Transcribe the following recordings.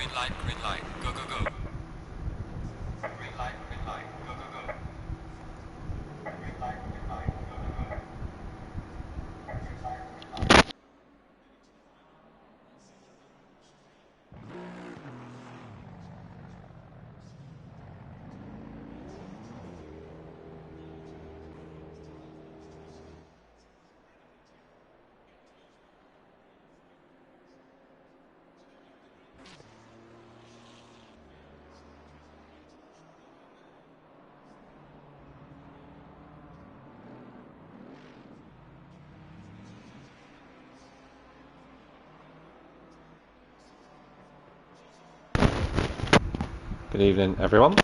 green light, go, go, go. Green light, go, go, go. Green light, go, go, go. Green light. Good evening, everyone.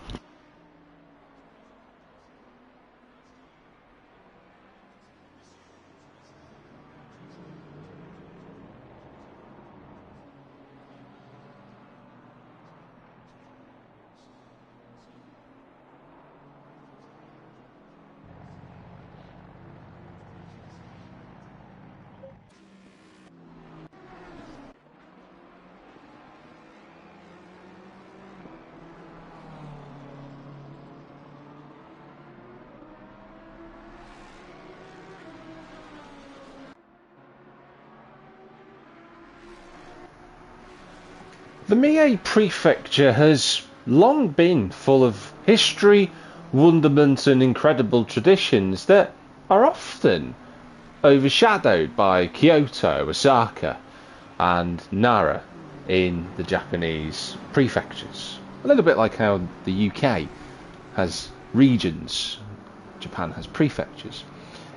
The Mie Prefecture has long been full of history, wonderment and incredible traditions that are often overshadowed by Kyoto, Osaka and Nara in the Japanese prefectures. A little bit like how the UK has regions, Japan has prefectures.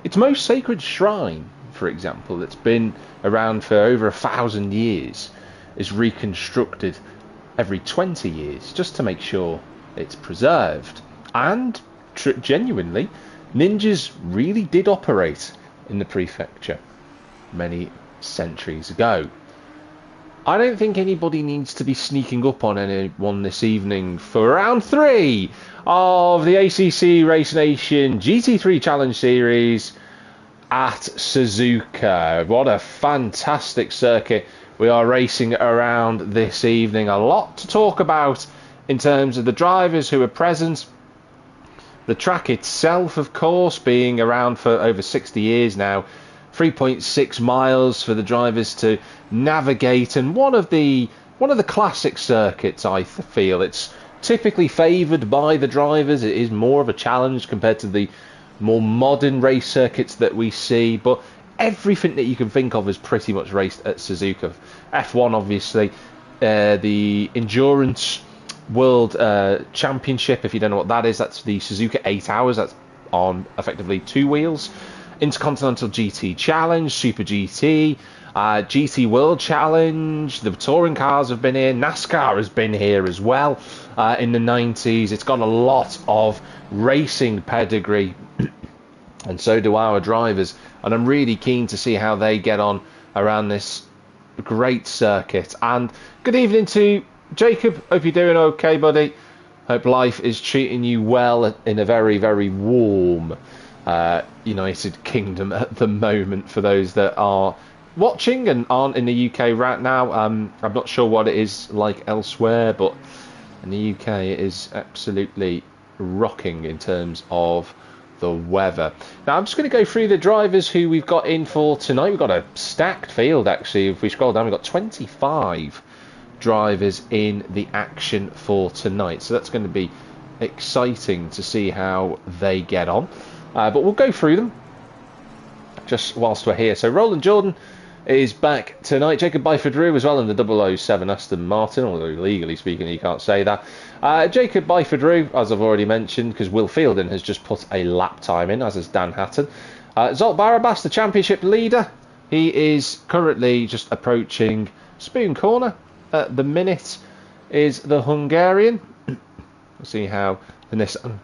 Its most sacred shrine, for example, that's been around for over 1,000 years, is reconstructed every 20 years just to make sure it's preserved. And genuinely, ninjas really did operate in the prefecture many centuries ago. I don't think anybody needs to be sneaking up on anyone this evening for round 3 of the ACC Race Nation GT3 Challenge Series at Suzuka. What a fantastic circuit we are racing around this evening. A lot to talk about in terms of the drivers who are present. The track itself, of course, being around for over 60 years now. 3.6 miles for the drivers to navigate, and one of the classic circuits, I feel. It's typically favoured by the drivers. It is more of a challenge compared to the more modern race circuits that we see, but everything that you can think of is pretty much raced at Suzuka. F1, obviously, the Endurance World Championship, if you don't know what that is, that's the Suzuka 8 Hours, that's on effectively 2 wheels. Intercontinental GT Challenge, Super GT, GT World Challenge, the touring cars have been here, NASCAR has been here as well in the 90s. It's got a lot of racing pedigree, and so do our drivers, and I'm really keen to see how they get on around this great circuit. And good evening to Jacob, hope you're doing okay, buddy. Hope life is treating you well in a very, very warm United Kingdom at the moment, for those that are watching and aren't in the UK right now. I'm not sure what it is like elsewhere, but in the UK it is absolutely rocking in terms of the weather. Now I'm just going to go through the drivers who we've got in for tonight. We've got a stacked field, actually. If we scroll down, we've got 25 drivers in the action for tonight, so that's going to be exciting to see how they get on. But we'll go through them just whilst we're here. So Roland Jordan is back tonight. Jacob Byford-Rue as well in the 007 Aston Martin, although legally speaking you can't say that. Jacob Byford-Rue, as I've already mentioned, because Will Fielding has just put a lap time in, as has Dan Hatton. Zolt Barabas, the championship leader, he is currently just approaching Spoon Corner. At the minute is the Hungarian. We'll see how the Nissan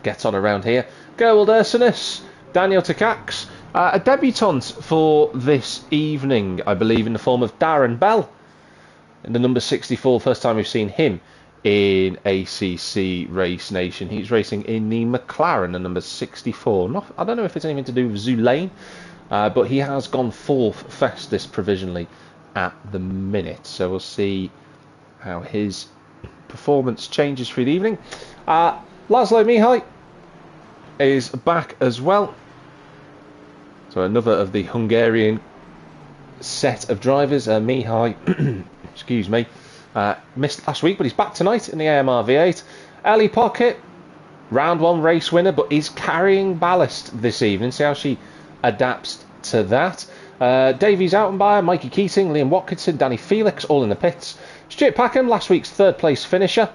gets on around here. Gerwald Ursinus, Daniel Takacs, a debutant for this evening, I believe, in the form of Darren Bell in the number 64. First time we've seen him in ACC Race Nation. He's racing in the McLaren, the number 64. I don't know if it's anything to do with Zoo Lane, but he has gone 4th fastest provisionally at the minute. So we'll see how his performance changes through the evening. Laszlo Mihai is back as well. So another of the Hungarian set of drivers. Mihai, excuse me, missed last week, but he's back tonight in the AMR V8. Ellie Pocket, round 1 race winner, but is carrying ballast this evening. See how she adapts to that. Davies Outenbayer, Mikey Keating, Liam Watkinson, Danny Felix, all in the pits. Stuart Packham, last week's 3rd place finisher.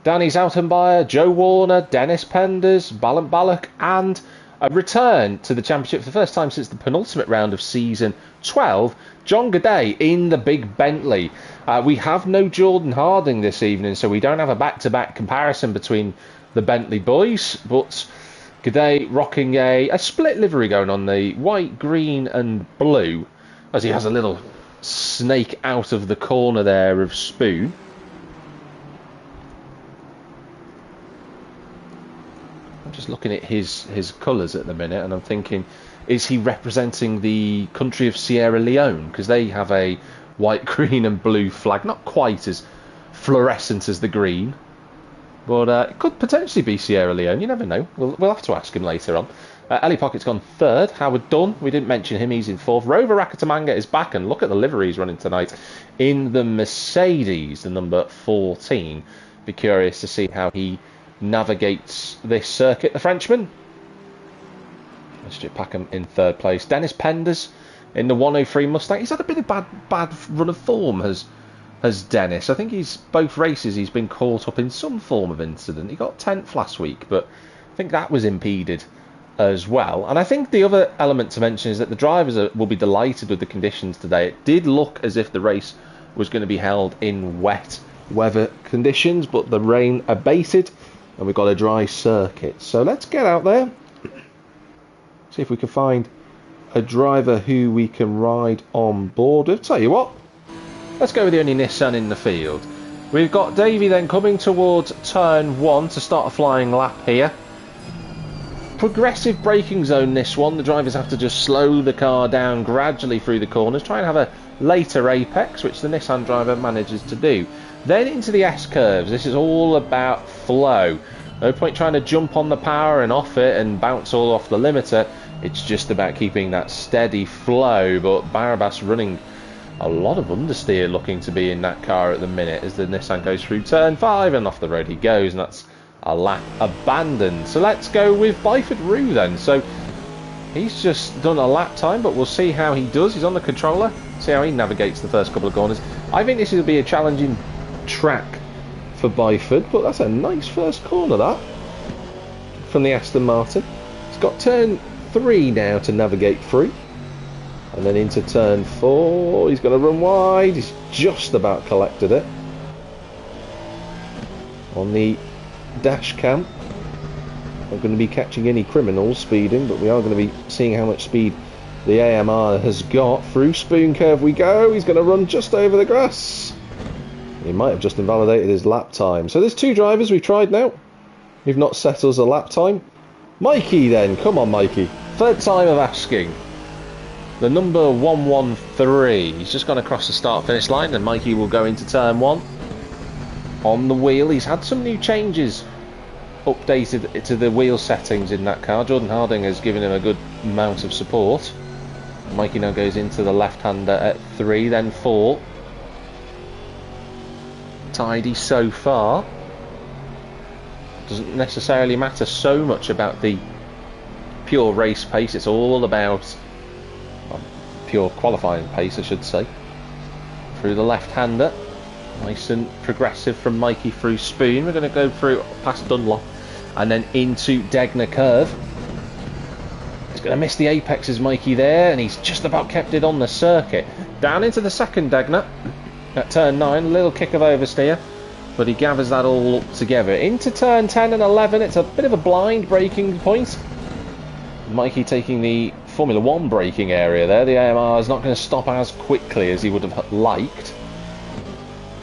Danny's Outenbayer, Joe Warner, Dennis Penders, Ballant Ballock, and a return to the championship for the first time since the penultimate round of season 12, John G'day in the big Bentley. We have no Jordan Harding this evening, so we don't have a back-to-back comparison between the Bentley boys, but G'day rocking a split livery going on, the white, green and blue, as he has a little snake out of the corner there of Spoon. I'm just looking at his colours at the minute, and I'm thinking, is he representing the country of Sierra Leone? Because they have a white, green and blue flag, not quite as fluorescent as the green, but it could potentially be Sierra Leone. You never know. We'll have to ask him later on. Ellie Pocket's gone 3rd. Howard Dunn, we didn't mention him, he's in 4th. Rover Rakatamanga is back, and look at the livery he's running tonight in the Mercedes, the number 14. Be curious to see how he navigates this circuit, the Frenchman. Stuart Packham in 3rd place. Dennis Penders in the 103 Mustang. He's had a bit of bad run of form, has Dennis. I think both races he's been caught up in some form of incident. He got 10th last week, but I think that was impeded as well. And I think the other element to mention is that the drivers will be delighted with the conditions today. It did look as if the race was going to be held in wet weather conditions, but the rain abated and we've got a dry circuit. So let's get out there, see if we can find a driver who we can ride on board with. Tell you what, let's go with the only Nissan in the field. We've got Davey then coming towards turn 1 to start a flying lap here. Progressive braking zone, this one. The drivers have to just slow the car down gradually through the corners, try and have a later apex, which the Nissan driver manages to do. Then into the S-curves. This is all about flow. No point trying to jump on the power and off it and bounce all off the limiter. It's just about keeping that steady flow, but Barabas running a lot of understeer looking to be in that car at the minute as the Nissan goes through turn 5 and off the road he goes, and that's a lap abandoned. So let's go with Byford Rue then. So he's just done a lap time, but we'll see how he does. He's on the controller, see how he navigates the first couple of corners. I think this will be a challenging track for Byford, but that's a nice first corner, that, from the Aston Martin. He's got turn 3 now to navigate through, and then into turn 4 he's going to run wide. He's just about collected it on the dash cam. Not going to be catching any criminals speeding, but we are going to be seeing how much speed the AMR has got. Through Spoon Curve we go. He's going to run just over the grass. He might have just invalidated his lap time. So there's 2 drivers we've tried now. We've not set us a lap time. Mikey then, come on Mikey. 3rd time of asking. The number 113. He's just gone across the start finish line, and Mikey will go into turn 1. On the wheel, he's had some new changes updated to the wheel settings in that car. Jordan Harding has given him a good amount of support. Mikey now goes into the left-hander at 3, then 4. Tidy so far. Doesn't necessarily matter so much about the pure race pace. It's all about pure qualifying pace, I should say. Through the left-hander, nice and progressive from Mikey through Spoon. We're going to go through past Dunlop and then into Degner Curve. He's going to miss the apexes, Mikey, there, and he's just about kept it on the circuit. Down into the second Degner at turn 9, a little kick of oversteer, but he gathers that all up together. Into turn 10 and 11, it's a bit of a blind braking point. Mikey taking the Formula 1 braking area there. The AMR is not going to stop as quickly as he would have liked,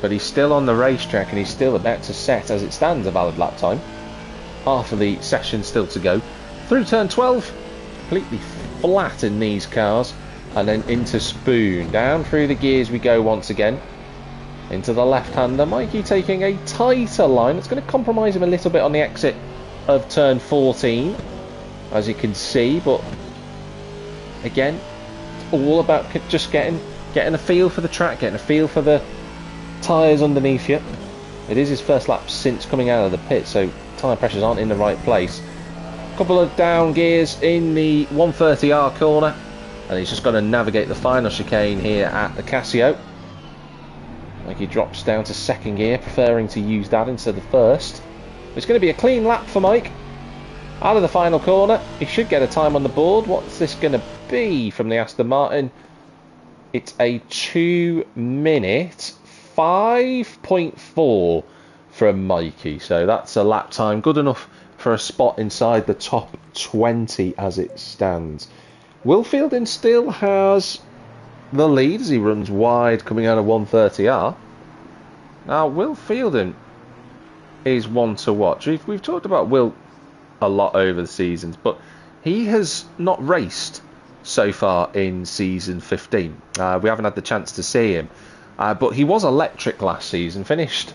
but he's still on the racetrack and he's still about to set, as it stands, a valid lap time. Half of the session still to go. Through turn 12, completely flat in these cars, and then into Spoon. Down through the gears we go once again. into the left-hander. Mikey taking a tighter line. It's going to compromise him a little bit on the exit of turn 14, as you can see. But again, it's all about just getting a feel for the track, getting a feel for the tyres underneath you. It is his first lap since coming out of the pit, so tyre pressures aren't in the right place. A couple of down gears in the 130R corner, and he's just got to navigate the final chicane here at the Casio. Like he drops down to second gear, preferring to use that instead of first. It's going to be a clean lap for Mike. Out of the final corner, he should get a time on the board. What's this going to be from the Aston Martin? It's a 2 minute 5.4 from Mikey. So that's a lap time good enough for a spot inside the top 20 as it stands. Will Fielding still has the lead as he runs wide coming out of 130R. Now, Will Fielding is one to watch. We've talked about Will a lot over the seasons, but he has not raced so far in season 15. We haven't had the chance to see him, but he was electric last season, finished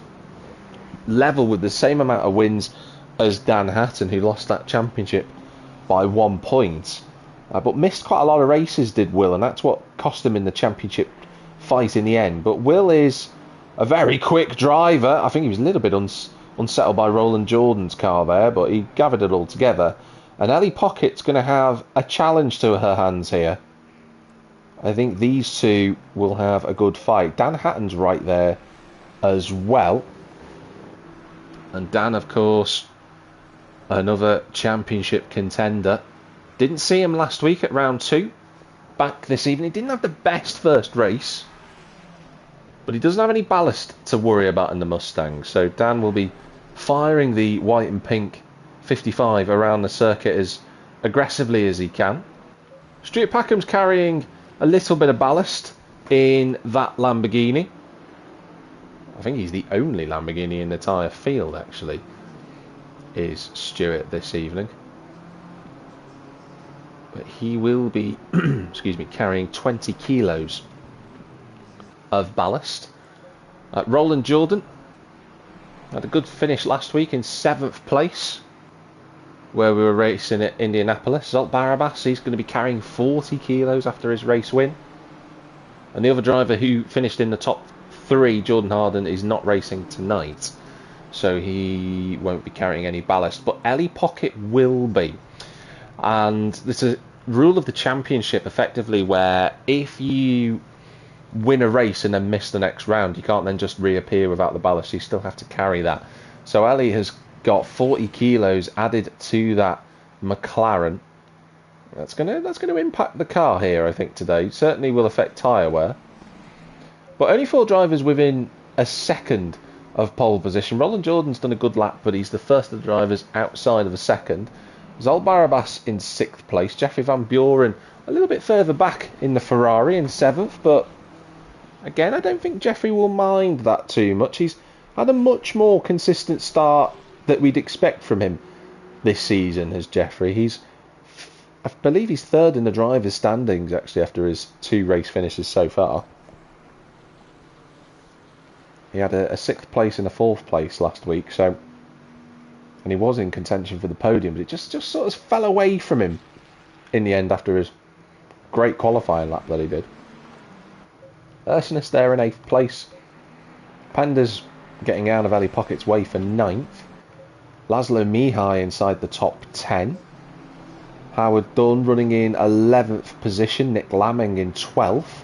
level with the same amount of wins as Dan Hatton, who lost that championship by 1 point. But missed quite a lot of races, did Will, and that's what cost him in the championship fight in the end. But Will is a very quick driver. I think he was a little bit unsettled by Roland Jordan's car there, but he gathered it all together. And Ellie Pocket's going to have a challenge to her hands here. I think these two will have a good fight. Dan Hatton's right there as well. And Dan, of course, another championship contender. Didn't see him last week at round 2. Back this evening. He didn't have the best first race, but he doesn't have any ballast to worry about in the Mustang. So Dan will be firing the white and pink 55 around the circuit as aggressively as he can. Stuart Packham's carrying a little bit of ballast in that Lamborghini. I think he's the only Lamborghini in the entire field, actually, is Stuart this evening. But he will be excuse me, carrying 20 kilos of ballast. Roland Jordan had a good finish last week in 7th place, where we were racing at Indianapolis. Zolt Barabas, he's going to be carrying 40 kilos after his race win. And the other driver who finished in the top 3, Jordan Harden, is not racing tonight, so he won't be carrying any ballast. But Ellie Pocket will be. And there's a rule of the championship, effectively, where if you win a race and then miss the next round, you can't then just reappear without the ballast. You still have to carry that. So Ellie has got 40 kilos added to that McLaren. That's gonna impact the car here, I think, today. Certainly will affect tyre wear. But only 4 drivers within a second of pole position. Roland Jordan's done a good lap, but he's the first of the drivers outside of a second. Zolt Barabas in 6th place. Jeffrey Van Buren a little bit further back in the Ferrari in 7th, but again, I don't think Jeffrey will mind that too much. He's had a much more consistent start that we'd expect from him this season as Jeffrey. I believe he's 3rd in the drivers' standings, actually, after his 2 race finishes so far. He had a 6th place and a 4th place last week, so, and he was in contention for the podium, but it just sort of fell away from him in the end after his great qualifying lap that he did. Ursinus there in 8th place. Panda's getting out of Ellie Pocket's way for 9th. Laszlo Mihai inside the top 10. Howard Dunn running in 11th position. Nick Lamming in 12th.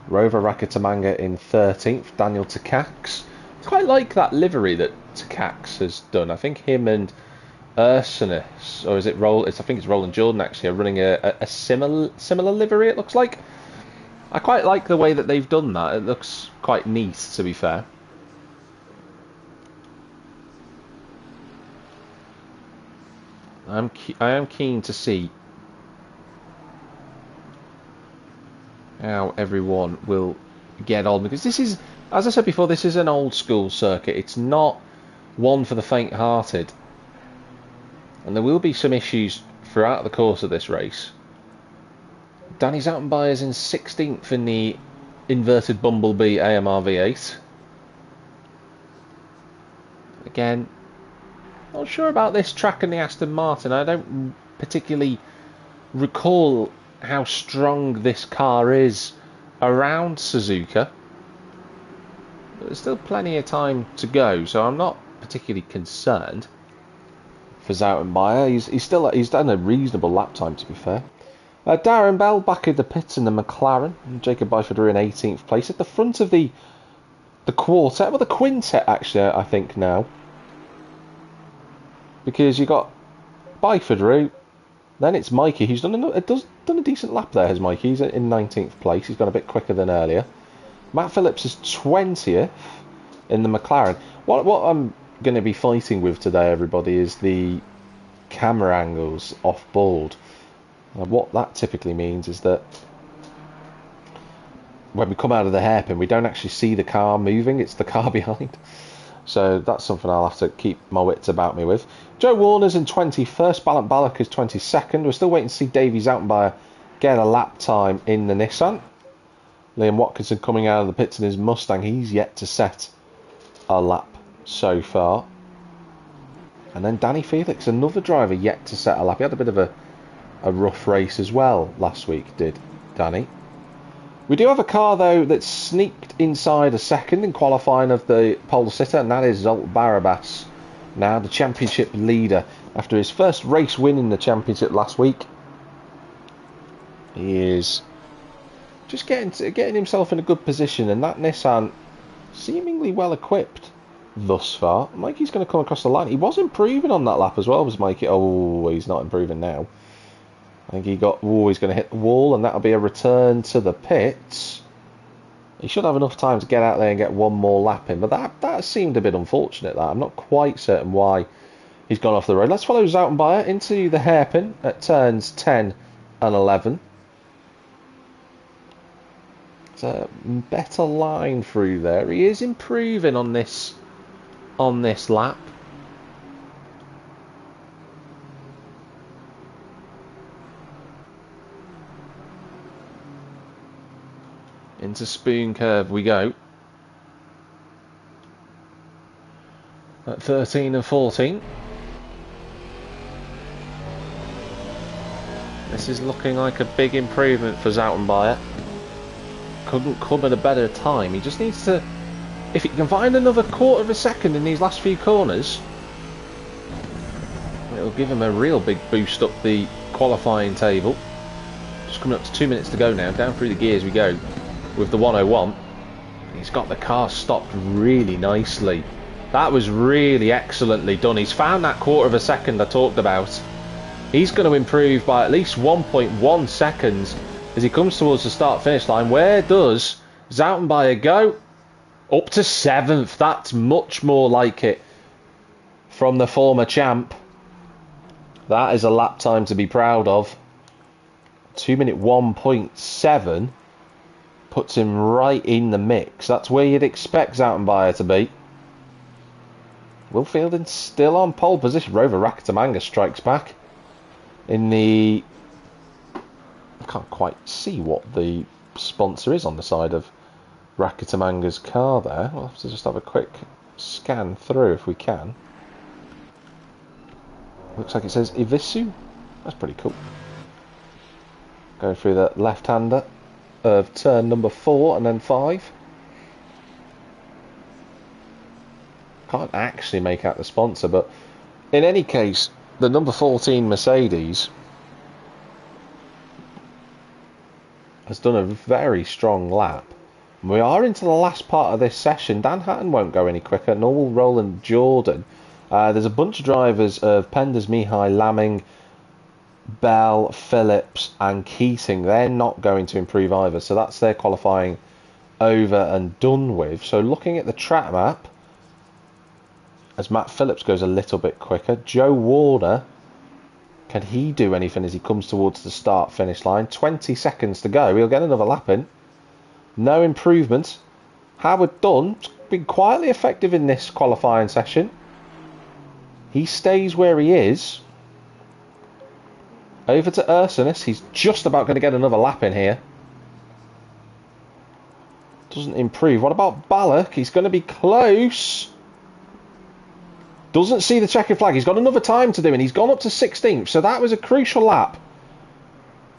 Rover Rakatamanga in 13th. Daniel Takacs. I quite like that livery that Takacs has done. I think him and Ursinus, or is it I think it's Roland Jordan actually, are running a similar livery, it looks like. I quite like the way that they've done that. It looks quite neat, to be fair. I am keen to see how everyone will get on, because this is, as I said before, this is an old school circuit. It's not one for the faint-hearted, and there will be some issues throughout the course of this race. Danny Zattenbeyer's in 16th in the inverted Bumblebee AMR V8. Again, not sure about this track and the Aston Martin. I don't particularly recall how strong this car is around Suzuka. But there's still plenty of time to go, so I'm not particularly concerned for Zoutenbayer. He's done a reasonable lap time, to be fair. Darren Bell back in the pits in the McLaren, and Jacob Byford are in 18th place at the front of the quartet, well, the quintet actually, I think now, because you got Byford, then it's Mikey who's done a decent lap there. Has Mikey? He's in 19th place. He's gone a bit quicker than earlier. Matt Phillips is 20th in the McLaren. What I'm going to be fighting with today, everybody, is the camera angles off board. What that typically means is that when we come out of the hairpin, we don't actually see the car moving, it's the car behind. So that's something I'll have to keep my wits about me with. Joe Warner's in 21st, Ballant Ballack is 22nd. We're still waiting to see Davey Zoutenbayer get a lap time in the Nissan. Liam Watkinson coming out of the pits in his Mustang, he's yet to set a lap so far. And then Danny Felix, another driver yet to set a lap. He had a bit of a rough race as well last week, did Danny. We do have a car though that sneaked inside a second in qualifying of the pole sitter, and that is Zolt Barabas, now the championship leader after his first race win in the championship last week. He is just getting himself in a good position, and that Nissan seemingly well equipped thus far. Mikey's going to come across the line. He was improving on that lap as well, was Mikey. Oh, he's not improving now. I think he's going to hit the wall, and that'll be a return to the pits. He should have enough time to get out there and get one more lap in, but that seemed a bit unfortunate. That I'm not quite certain why he's gone off the road. Let's follow Zoutenbayer into the hairpin at turns 10 and 11. It's a better line through there. He is improving on this lap. Into Spoon Curve we go. At 13 and 14. This is looking like a big improvement for Zoutenbayer. Couldn't come at a better time. He just needs to, if he can find another quarter of a second in these last few corners, it'll give him a real big boost up the qualifying table. Just coming up to 2 minutes to go now. Down through the gears we go with the 101. He's got the car stopped really nicely. That was really excellently done. He's found that quarter of a second I talked about. He's going to improve by at least 1.1 seconds as he comes towards the start finish line. Where does Zoutenbayer go? Up to 7th. That's much more like it from the former champ. That is a lap time to be proud of. 2 minute 1.7 puts him right in the mix. That's where you'd expect Zoutenbayer to be. Will Fielding still on pole position. Rover Rakatamanga strikes back in the... I can't quite see what the sponsor is on the side of Rakatamanga's car there. We'll have to just have a quick scan through if we can. Looks like it says Ivisu. That's pretty cool. Going through the left-hander of turn number 4 and then 5. Can't actually make out the sponsor, but in any case, the number 14 Mercedes has done a very strong lap. We are into the last part of this session. Dan Hatton won't go any quicker, nor will Roland Jordan. There's a bunch of drivers of Penders, Mihai, Lamming, Bell, Phillips and Keating. They're not going to improve either, so that's their qualifying over and done with. So looking at the track map, as Matt Phillips goes a little bit quicker, Joe Warner, can he do anything as he comes towards the start finish line? 20 seconds to go. He'll get another lap in. No improvement. Howard Dunn been quietly effective in this qualifying session. He stays where he is. Over to Ursinus. He's just about going to get another lap in here. Doesn't improve. What about Ballack? He's going to be close. Doesn't see the checkered flag. He's got another time to do, and he's gone up to 16th. So that was a crucial lap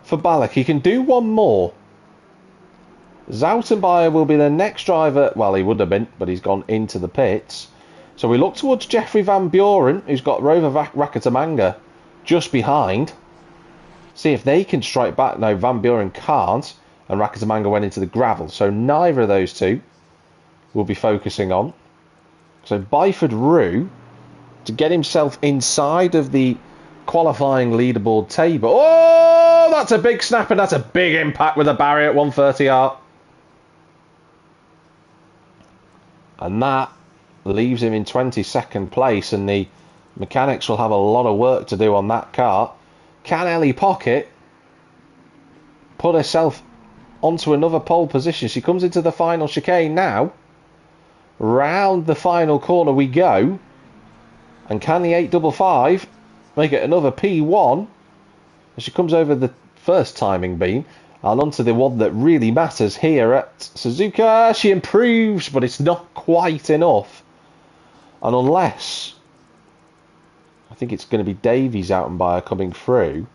for Ballack. He can do one more. Zoutenbayer will be the next driver. Well, he would have been, but he's gone into the pits. So we look towards Jeffrey Van Buren, who's got Rover Rakatamanga just behind. See if they can strike back. No, Van Buren can't. And Rakatamanga went into the gravel. So neither of those two will be focusing on. So Byford Rue, to get himself inside of the qualifying leaderboard table. Oh, that's a big snap, and that's a big impact with a barrier at 130R. And that leaves him in 22nd place, and the mechanics will have a lot of work to do on that car. Can Ellie Pocket put herself onto another pole position? She comes into the final chicane now. Round the final corner we go. And can the 855 make it another P1 as she comes over the first timing beam and onto the one that really matters here at Suzuka? She improves, but it's not quite enough. And unless, I think it's going to be Davies out and by coming through,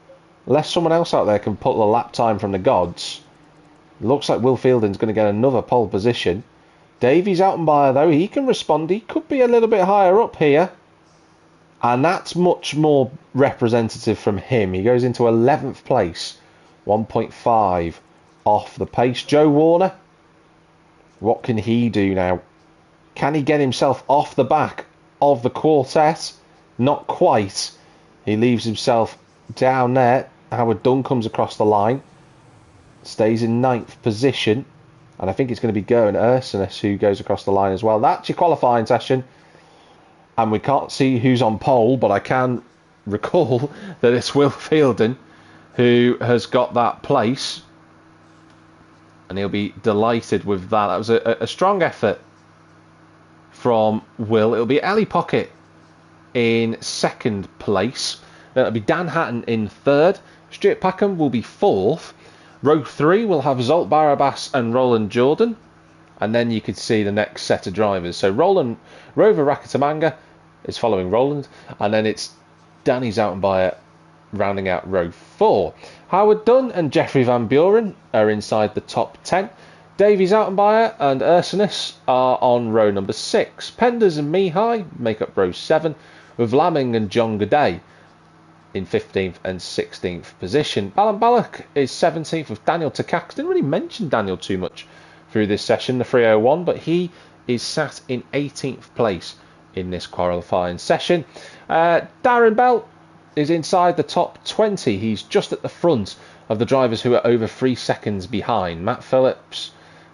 unless someone else out there can put the lap time from the gods, it looks like Will Fielding's going to get another pole position. Davies out and by though, he can respond. He could be a little bit higher up here. And that's much more representative from him. He goes into 11th place, 1.5 off the pace. Joe Warner, what can he do now? Can he get himself off the back of the quartet? Not quite. He leaves himself down there. Howard Dunn comes across the line, stays in 9th position, and I think it's going to be Gerwin Ursinus who goes across the line as well. That's your qualifying session. And we can't see who's on pole, but I can recall that it's Will Fielding who has got that place. And he'll be delighted with that. That was a strong effort from Will. It'll be Ellie Pocket in 2nd place. Then it'll be Dan Hatton in 3rd. Stuart Packham will be 4th. Row 3 will have Zolt Barabas and Roland Jordan. And then you could see the next set of drivers. So Rover Rakatamanga is following Roland, and then it's Danny Zoutenbayer rounding out row 4. Howard Dunn and Jeffrey Van Buren are inside the top 10. Davy Zoutenbayer and Ursinus are on row number 6. Penders and Mihai make up row 7, with Lamming and John Goday in 15th and 16th position. Alan Ballack is 17th with Daniel Takacs. Didn't really mention Daniel too much through this session, the 301, but he is sat in 18th place in this qualifying session. Darren Bell is inside the top 20. He's just at the front of the drivers who are over 3 seconds behind. Matt Phillips,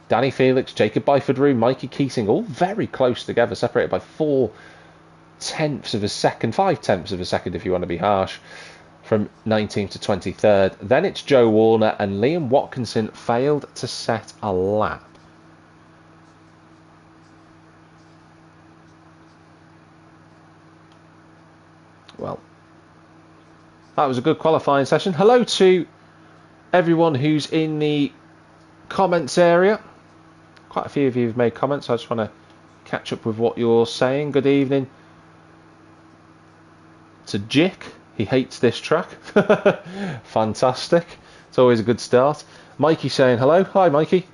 Danny Felix, Jacob Byford-Rue, Mikey Keating, all very close together, separated by 4/10 of a second, 5/10 of a second if you want to be harsh, from 19th to 23rd. Then it's Joe Warner, and Liam Watkinson failed to set a lap. Well, that was a good qualifying session. Hello to everyone who's in the comments area. Quite a few of you have made comments. I just want to catch up with what you're saying. Good evening to Jick. He hates this track. Fantastic. It's always a good start. Mikey saying hello. Hi, Mikey.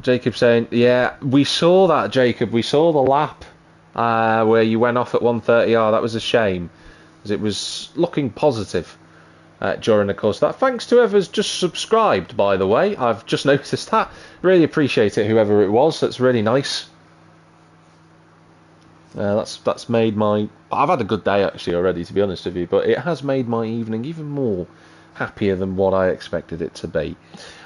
Jacob saying, yeah, we saw that, Jacob. We saw the lap where you went off at 130R. That was a shame, as it was looking positive during the course of that. Thanks to whoever's just subscribed, by the way. I've just noticed that. Really appreciate it, whoever it was. That's really nice. That's made my... I've had a good day, actually, already, to be honest with you, but it has made my evening even more happier than what I expected it to be.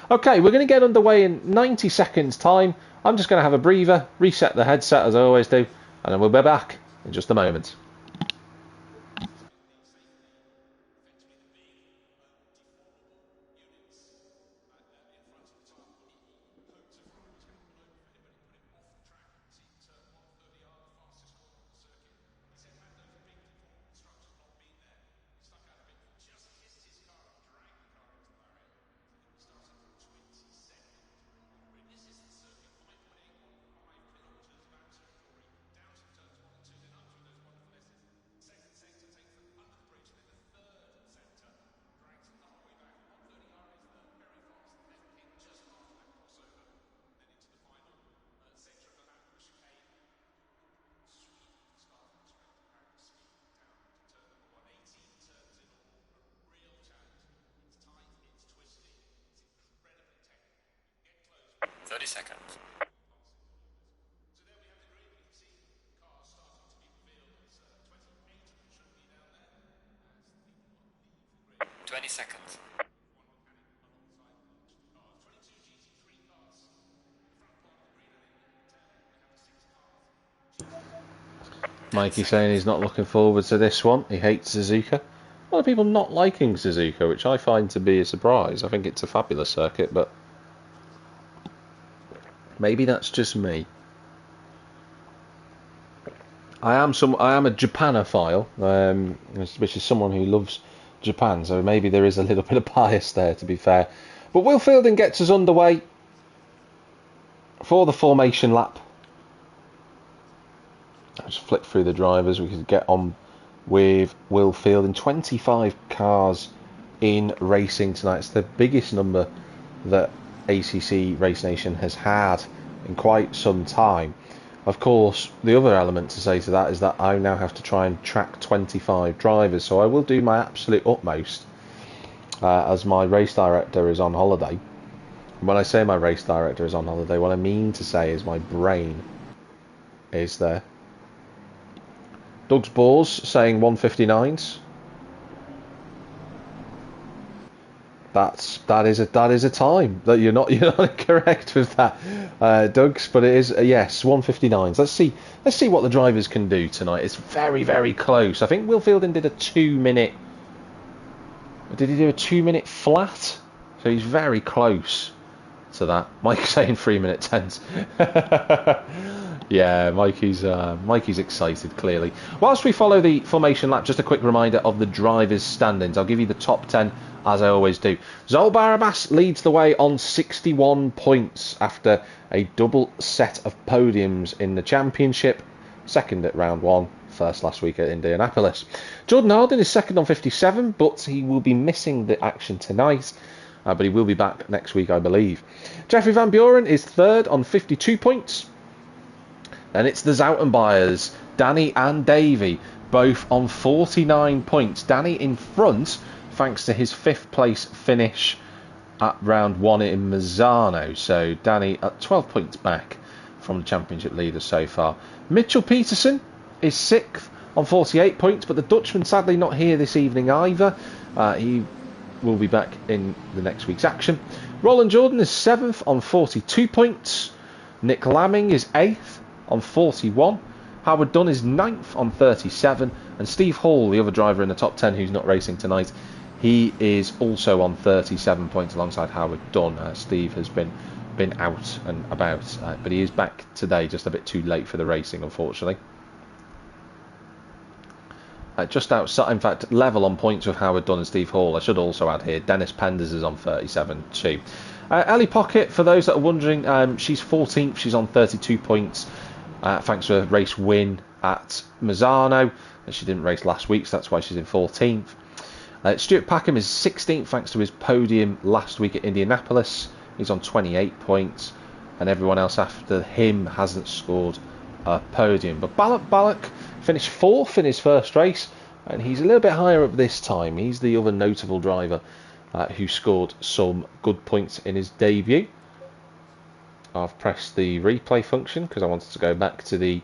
Okay, we're going to get underway in 90 seconds' time. I'm just going to have a breather, reset the headset, as I always do, and then we'll be back in just a moment. 30 seconds. So there we have the green. You can see cars starting to be revealed as 28 of them should be down there. As the 20 seconds. one alongside cars. 22 GT3 cars. Front part of the green, and then we have the 6 cars. Mikey saying he's not looking forward to this one. He hates Suzuka. A lot of people not liking Suzuka, which I find to be a surprise. I think it's a fabulous circuit, but maybe that's just me. I am a Japanophile, which is someone who loves Japan, so maybe there is a little bit of bias there, to be fair. But Will Fielding gets us underway for the formation lap. I'll just flick through the drivers. We could get on with Will Fielding. 25 cars in racing tonight. It's the biggest number that ACC Race Nation has had in quite some time. Of course, the other element to say to that is that I now have to try and track 25 drivers, so I will do my absolute utmost as my race director is on holiday. And when I say my race director is on holiday, what I mean to say is my brain is there. Doug's Balls saying 159s. That is a time that you're not correct with that, Doug's, but it is yes, 159s. Let's see what the drivers can do tonight. It's very close. I think Will Fielding did a 2-minute. Did he do a 2-minute flat? So he's very close to that. Mike's saying 3-minute 10s. Yeah, Mikey's excited, clearly. Whilst we follow the formation lap, just a quick reminder of the drivers' standings. I'll give you the top 10, as I always do. Zol Barabas leads the way on 61 points after a double set of podiums in the championship. Second at round 1, first last week at Indianapolis. Jordan Harding is second on 57, but he will be missing the action tonight. But he will be back next week, I believe. Jeffrey Van Buren is third on 52 points. And it's the Zoutenbayers, Danny and Davey, both on 49 points. Danny in front, thanks to his 5th place finish at round 1 in Mazzano. So Danny at 12 points back from the championship leader so far. Mitchell Peterson is 6th on 48 points, but the Dutchman sadly not here this evening either. He will be back in the next week's action. Roland Jordan is 7th on 42 points. Nick Lamming is 8th on 41. Howard Dunn is 9th on 37. And Steve Hall, the other driver in the top 10 who's not racing tonight, he is also on 37 points alongside Howard Dunn. Steve has been out and about, but he is back today, just a bit too late for the racing, unfortunately. Just outside, in fact, level on points with Howard Dunn and Steve Hall. I should also add here, Dennis Penders is on 37 too. Ellie Pocket, for those that are wondering, she's 14th. She's on 32 points, thanks to a race win at Mazzano. She didn't race last week, so that's why she's in 14th. Stuart Packham is 16th, thanks to his podium last week at Indianapolis. He's on 28 points, and everyone else after him hasn't scored a podium. But Balak finished 4th in his first race, and he's a little bit higher up this time. He's the other notable driver who scored some good points in his debut. I've pressed the replay function because I wanted to go back to the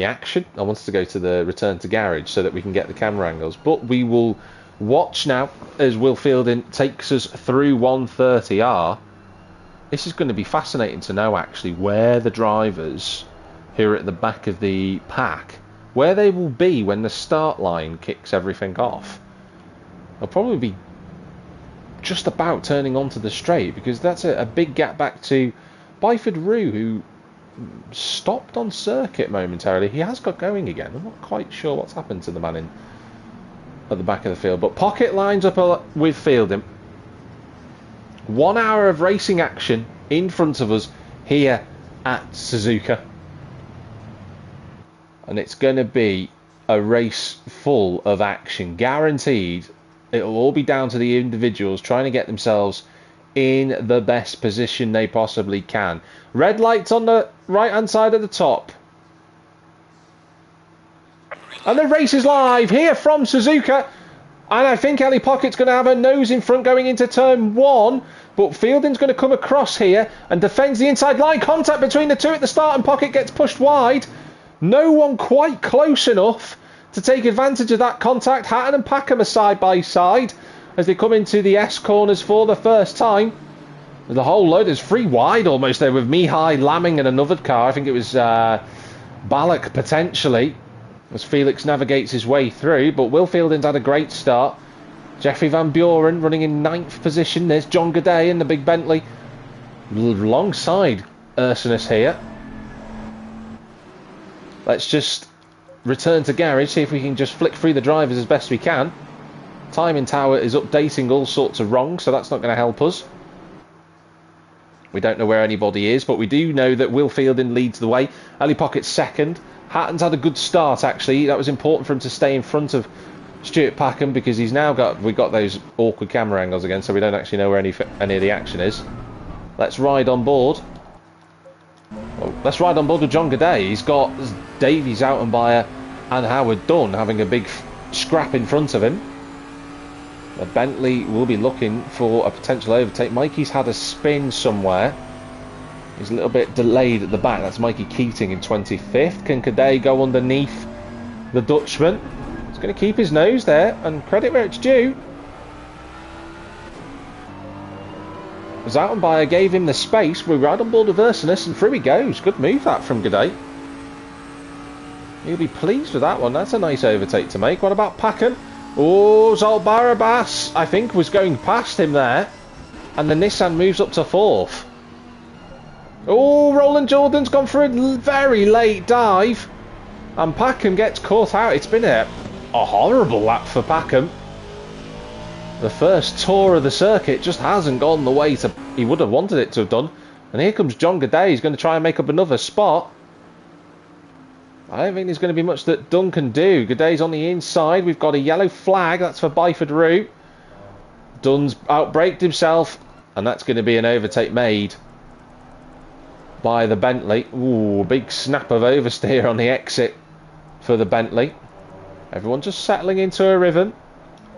action. I wanted to go to the return to garage so that we can get the camera angles. But we will watch now as Will Fielding takes us through 130R. This is going to be fascinating to know actually where the drivers who are at the back of the pack, where they will be when the start line kicks everything off. They'll probably be just about turning onto the straight, because that's a big gap back to Byford Rue, who stopped on circuit momentarily. He has got going again. I'm not quite sure what's happened to the man at the back of the field. But Pocket lines up with Fielding. 1 hour of racing action in front of us here at Suzuka. And it's going to be a race full of action, guaranteed. It'll all be down to the individuals trying to get themselves in the best position they possibly can. Red lights on the right hand side of the top. And the race is live here from Suzuka. And I think Ellie Pocket's going to have her nose in front going into turn 1. But Fielding's going to come across here and defends the inside line. Contact between the two at the start, and Pocket gets pushed wide. No one quite close enough to take advantage of that contact. Hatton and Packham are side by side as they come into the S corners for the first time. There's a whole load. There's 3 wide almost there with Mihai, Lamming and another car. I think it was Ballack potentially, as Felix navigates his way through. But Will Fielding's had a great start. Jeffrey Van Buren running in 9th position. There's John Gaudet in the big Bentley alongside Ursinus here. Let's just return to garage, see if we can just flick through the drivers as best we can. Timing tower is updating all sorts of wrong, so that's not going to help us. We don't know where anybody is, but we do know that Will Fielding leads the way. Ali Pockett's second. Hatton's had a good start, actually. That was important for him to stay in front of Stuart Packham, because he's now we've got those awkward camera angles again, so we don't actually know where any of the action is. Let's ride on board. Well, let's ride on board with John Gaudet. He's got Davies, Outenbayer and Howard Dunn having a big scrap in front of him. The Bentley will be looking for a potential overtake. Mikey's had a spin somewhere. He's a little bit delayed at the back. That's Mikey Keating in 25th. Can Gaudet go underneath the Dutchman? He's going to keep his nose there, and credit where it's due. Zoutenbayer gave him the space. We ride on board with Ursinus, and through he goes. Good move that from Gaudet. He'll be pleased with that one. That's a nice overtake to make. What about Packham? Oh, Zalbarabas, I think, was going past him there. And the Nissan moves up to 4th. Oh, Roland Jordan's gone for a very late dive. And Packham gets caught out. It's been a horrible lap for Packham. The first tour of the circuit just hasn't gone the way he would have wanted it to have done. And here comes John Gaudet. He's going to try and make up another spot. I don't think there's going to be much that Dunn can do. Gaudet's on the inside. We've got a yellow flag. That's for Byford Route. Dunn's outbraked himself. And that's going to be an overtake made by the Bentley. Ooh, a big snap of oversteer on the exit for the Bentley. Everyone just settling into a rhythm.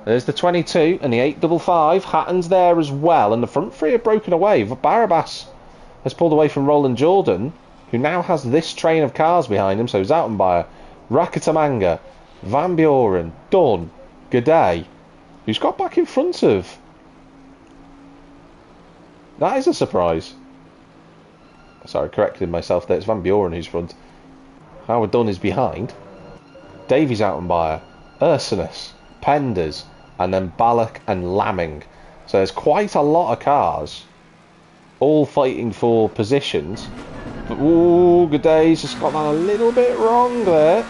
There's the 22 and the 855. Hatton's there as well. And the front three are broken away. Barabas has pulled away from Roland Jordan, who now has this train of cars behind him. So Zoutenbayer, Rakatamanga, Van Buren, Dunn, Gaudet, who's got back in front of. That is a surprise. Sorry, corrected myself there. It's Van Buren who's front. Howard Dunn is behind. Davies, Zoutenbayer, Ursinus, Penders, and then Ballack and Lamming. So there's quite a lot of cars all fighting for positions. But ooh, Gaudet's just got that a little bit wrong there.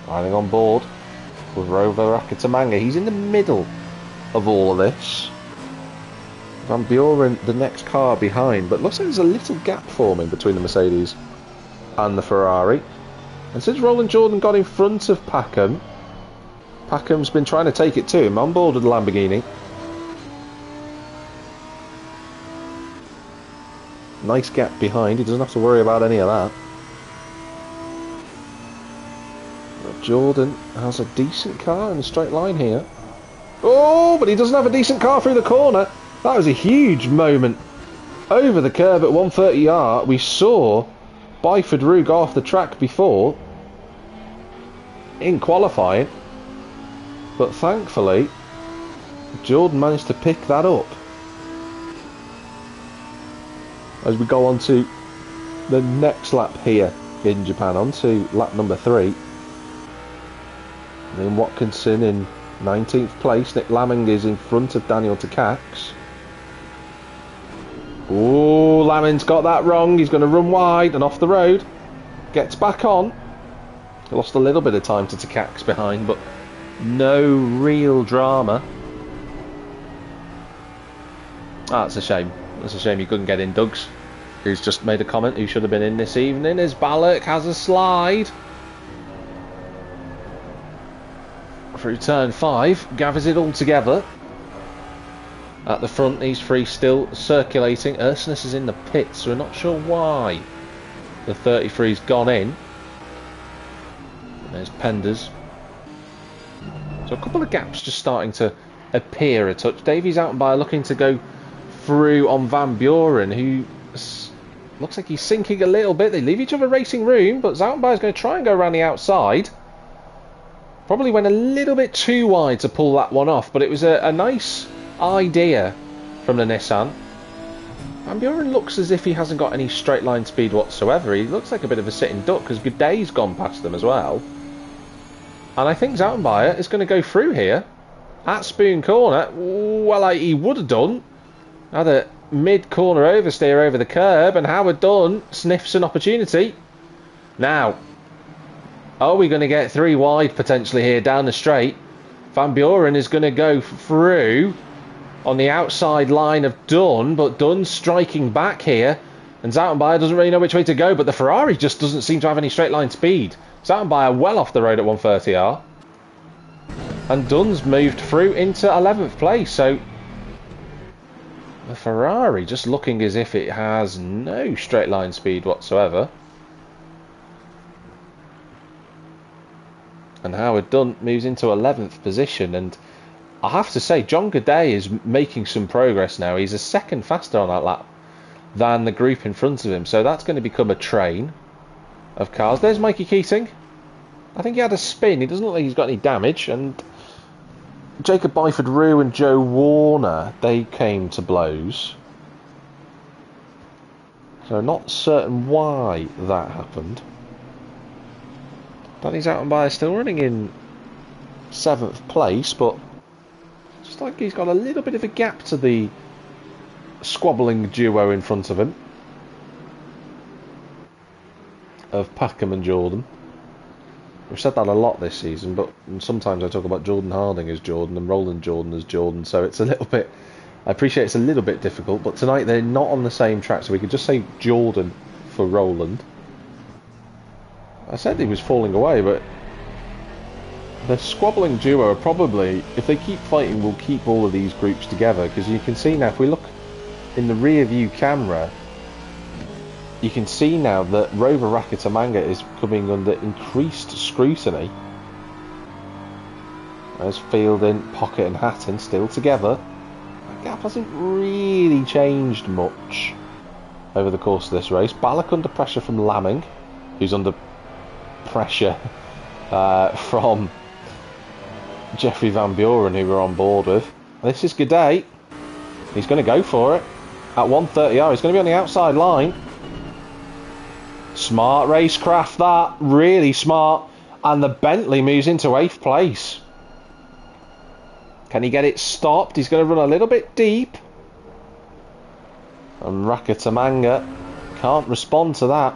Riding on board with Rover Rakatamanga. He's in the middle of all of this. Van Buren, the next car behind, but looks like there's a little gap forming between the Mercedes and the Ferrari. And since Roland Jordan got in front of Packham, Packham's been trying to take it to him on board with the Lamborghini. Nice gap behind, he doesn't have to worry about any of that. But Jordan has a decent car in a straight line here. Oh, but he doesn't have a decent car through the corner. That was a huge moment. Over the curve at 130R, we saw Byford Roux go off the track before in qualifying, but thankfully Jordan managed to pick that up. As we go on to the next lap here in Japan, on to lap number 3. And then Watkinson in 19th place. Nick Lamming is in front of Daniel Takacs. Oh, Lamming's got that wrong. He's going to run wide and off the road. Gets back on. He lost a little bit of time to Takacs behind, but no real drama. That's a shame. That's a shame you couldn't get in. Dougs, who's just made a comment, who should have been in this evening, as Ballack has a slide through turn 5, gathers it all together. At the front, these three still circulating. Ursinus is in the pits, so we're not sure why the 33's gone in. And there's Penders. So a couple of gaps just starting to appear a touch. Davy Zaltenbayer looking to go through on Van Buren, who looks like he's sinking a little bit. They leave each other racing room, but Zaltenbayer's going to try and go around the outside. Probably went a little bit too wide to pull that one off, but it was a nice idea from the Nissan. Van Buren looks as if he hasn't got any straight line speed whatsoever. He looks like a bit of a sitting duck because Gooday's gone past them as well. And I think Zaltenbayer is going to go through here at Spoon Corner. Well, he would have done. Had a mid-corner oversteer over the curb, and Howard Dunn sniffs an opportunity. Now, are we going to get 3 wide potentially here down the straight? Van Buren is going to go through on the outside line of Dunn, but Dunn's striking back here, and Zaltenbayer doesn't really know which way to go, but the Ferrari just doesn't seem to have any straight line speed. Zaltenbayer well off the road at 130R, and Dunn's moved through into 11th place, so the Ferrari just looking as if it has no straight line speed whatsoever. And Howard Dunn moves into 11th position, and I have to say, John Goodey is making some progress now. He's a second faster on that lap than the group in front of him, so that's going to become a train of cars. There's Mikey Keating. I think he had a spin. He doesn't look like he's got any damage, and Jacob Byford-Rue and Joe Warner, they came to blows. So not certain why that happened. Danny Zaltenbayer still running in 7th place, but just like he's got a little bit of a gap to the squabbling duo in front of him of Packham and Jordan. We've said that a lot this season, but sometimes I talk about Jordan Harding as Jordan and Roland Jordan as Jordan, so it's a little bit, I appreciate it's a little bit difficult, but tonight they're not on the same track, so we could just say Jordan for Roland. I said he was falling away, but the squabbling duo are probably, if they keep fighting, will keep all of these groups together, because you can see now, if we look in the rear view camera, you can see now that Rover Rakitamanga is coming under increased scrutiny. There's Fielding, Pocket and Hatton still together. The gap hasn't really changed much over the course of this race. Ballack under pressure from Lamming, who's under pressure from Jeffrey Van Buren, who we're on board with. This is Goodey. He's going to go for it at 130R. He's going to be on the outside line. Smart racecraft, that. Really smart. And the Bentley moves into 8th place. Can he get it stopped? He's going to run a little bit deep. And Rakitamanga can't respond to that.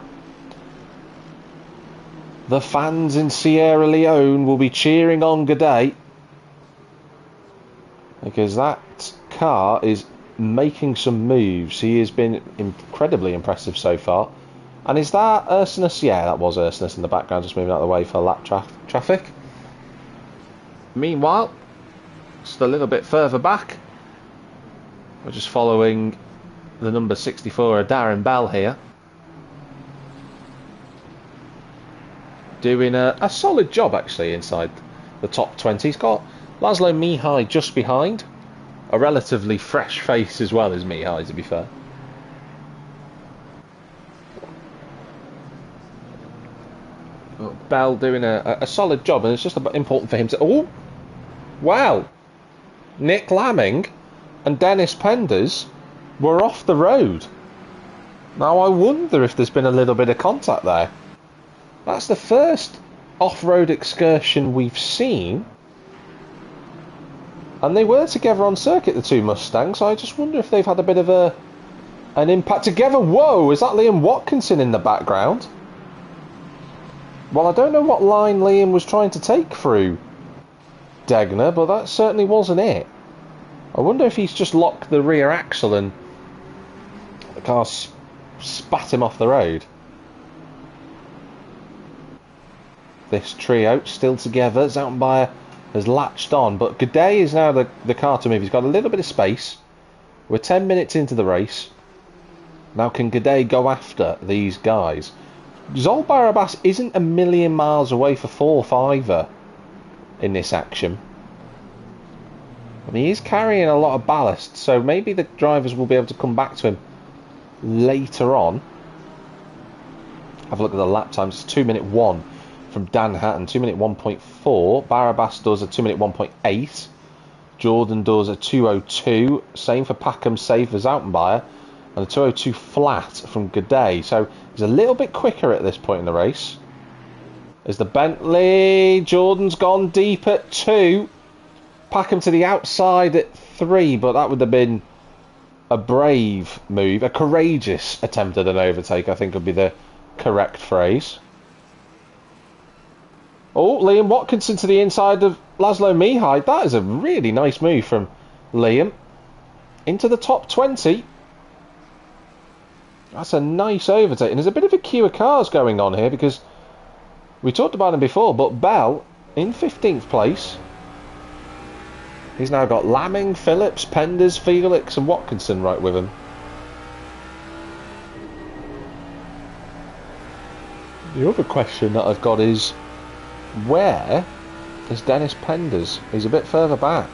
The fans in Sierra Leone will be cheering on Goodey, because that car is making some moves. He has been incredibly impressive so far. And is that Ursinus? Yeah, that was Ursinus in the background, just moving out of the way for lap traffic. Meanwhile, just a little bit further back, we're just following the number 64, Darren Bell here, doing a solid job actually inside the top 20. He's got Laszlo Mihai just behind, a relatively fresh face as well as Mihai, to be fair. Bell doing a solid job, and it's just important for him to... Oh, wow! Nick Lamming and Dennis Penders were off the road. Now I wonder if there's been a little bit of contact there. That's the first off-road excursion we've seen. And they were together on circuit, the two Mustangs, so I just wonder if they've had a bit of an impact together. Whoa, is that Liam Watkinson in the background? Well, I don't know what line Liam was trying to take through Degner, but that certainly wasn't it. I wonder if he's just locked the rear axle and the car spat him off the road. This trio still together. Zaltenbayer has latched on, but Goodey is now the car to move. He's got a little bit of space. We're 10 minutes into the race. Now can Goodey go after these guys? Zolbar Abbas isn't a million miles away for 4th either in this action. And he is carrying a lot of ballast, so maybe the drivers will be able to come back to him later on. Have a look at the lap times. It's 2-minute 1 from Dan Hatton, 2-minute 1.4. Barabas does a 2-minute 1.8. Jordan does a 2:02. Same for Packham, safe for Zoutenbayer, and a 2:02 flat from Gaudet. So he's a little bit quicker at this point in the race. There's the Bentley. Jordan's gone deep at 2. Packham to the outside at 3, but that would have been a brave move, a courageous attempt at an overtake, I think would be the correct phrase. Oh, Liam Watkinson to the inside of Laszlo Mihai. That is a really nice move from Liam. Into the top 20. That's a nice overtake. And there's a bit of a queue of cars going on here because we talked about him before, but Bell in 15th place. He's now got Lamming, Phillips, Penders, Felix and Watkinson right with him. The other question that I've got is, where is Dennis Penders? He's a bit further back.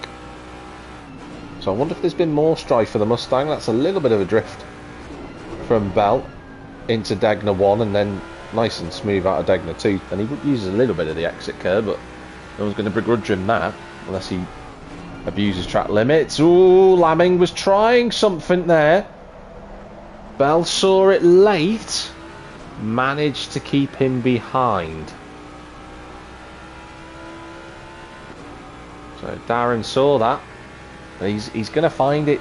So I wonder if there's been more strife for the Mustang. That's a little bit of a drift from Bell into Degner 1 and then nice and smooth out of Degner 2. And he uses a little bit of the exit curve, but no one's going to begrudge him that unless he abuses track limits. Ooh, Lamming was trying something there. Bell saw it late. Managed to keep him behind. So Darren saw that. He's going to find it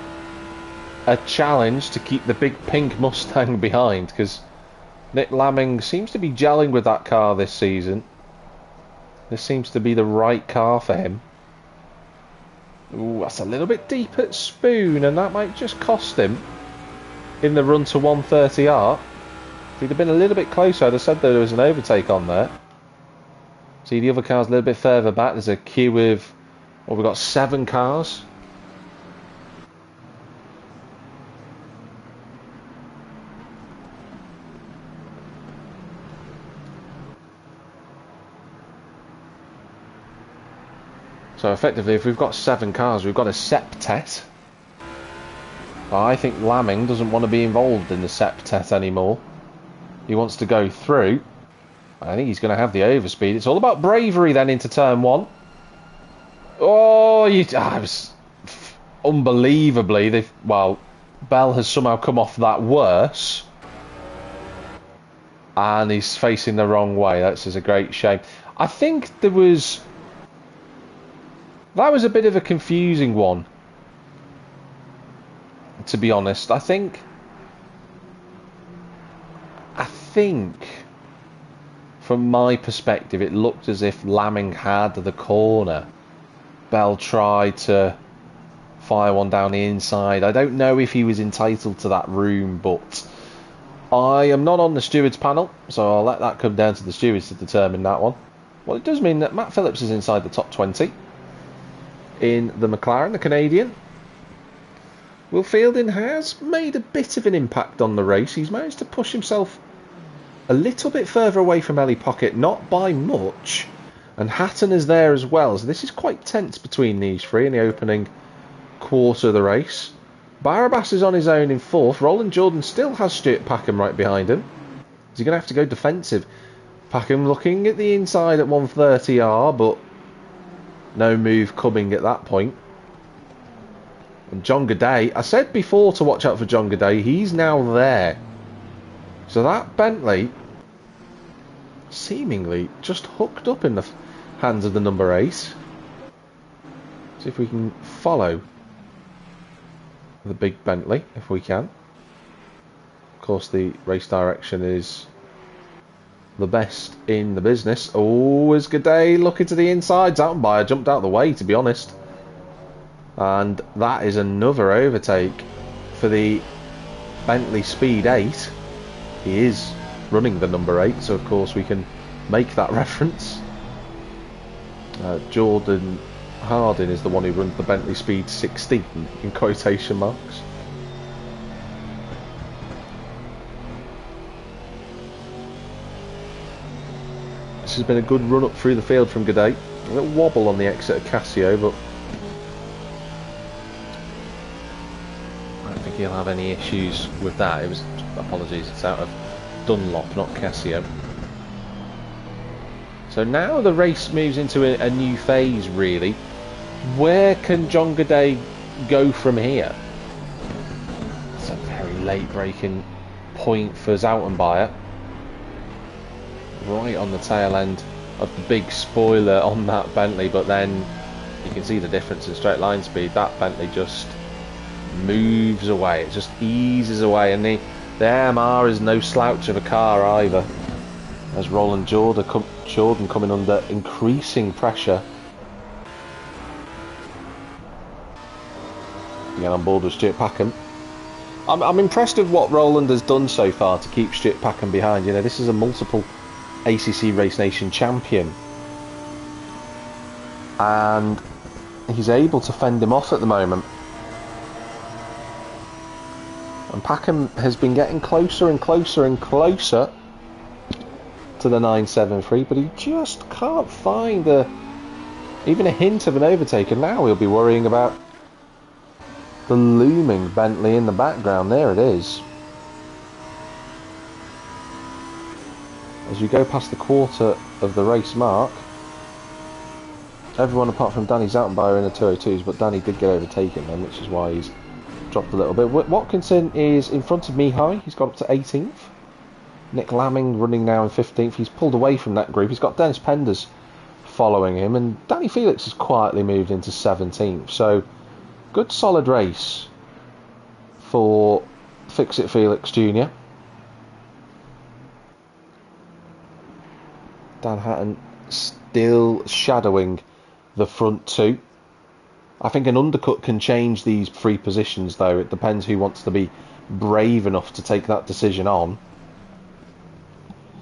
a challenge to keep the big pink Mustang behind, because Nick Lamming seems to be gelling with that car this season. This seems to be the right car for him. Ooh, that's a little bit deep at Spoon, and that might just cost him in the run to 130R. If he'd have been a little bit closer, I'd have said there was an overtake on there. See, the other car's a little bit further back. There's a queue of, well, we've got 7 cars. So effectively, if we've got 7 cars, we've got a septet. I think Lamming doesn't want to be involved in the septet anymore. He wants to go through. I think he's going to have the overspeed. It's all about bravery then into turn 1. Oh, unbelievably, well, Bell has somehow come off that worse. And he's facing the wrong way. That's just a great shame. I think that was a bit of a confusing one, to be honest. I think from my perspective it looked as if Lamming had the corner. Bell tried to fire one down the inside. I don't know if he was entitled to that room, but I am not on the stewards panel, so I'll let that come down to the stewards to determine that one. Well, it does mean that Matt Phillips is inside the top 20 in the McLaren, the Canadian. Will Fielding has made a bit of an impact on the race. He's managed to push himself a little bit further away from Ellie Pocket, not by much. And Hatton is there as well. So this is quite tense between these three in the opening quarter of the race. Barabas is on his own in 4th. Roland Jordan still has Stuart Packham right behind him. Is he going to have to go defensive? Packham looking at the inside at 130R, but no move coming at that point. And John Gaudet, I said before to watch out for John Gaudet. He's now there. So that Bentley seemingly just hooked up in the hands of the number 8. See if we can follow the big Bentley, if we can. Of course, the race direction is the best in the business. Oh, is Gaudet looking to the inside? Zoutenbayer jumped out of the way, to be honest. And that is another overtake for the Bentley Speed 8. He is running the number 8, so of course we can make that reference. Jordan Harding is the one who runs the Bentley Speed 16 in quotation marks. This has been a good run up through the field from Gaudet. A little wobble on the exit of Casio, but he'll have any issues with that. It was, apologies, it's out of Dunlop, not Casio. So now the race moves into a new phase, really. Where can John Gaudet go from here? It's a very late braking point for Zoutenbayer. Right on the tail end of the big spoiler on that Bentley, but then you can see the difference in straight line speed. That Bentley just moves away, it just eases away, and the MR is no slouch of a car either. As Roland Jordan coming under increasing pressure. Again on board with Stuart Packham. I'm impressed with what Roland has done so far to keep Stuart Packham behind. You know, this is a multiple ACC Race Nation champion, and he's able to fend him off at the moment. And Packham has been getting closer and closer and closer to the 973, but he just can't find even a hint of an overtake, and now he'll be worrying about the looming Bentley in the background. There it is. As you go past the quarter of the race mark, everyone apart from Danny Zoutenbayer in the 202s, but Danny did get overtaken then, which is why he's dropped a little bit. Watkinson is in front of Mihai, he's got up to 18th. Nick Lamming running now in 15th. He's pulled away from that group. He's got Dennis Penders following him, and Danny Felix has quietly moved into 17th. So, good solid race for Fix-It Felix Jr. Dan Hatton still shadowing the front two. I think an undercut can change these three positions, though. It depends who wants to be brave enough to take that decision on.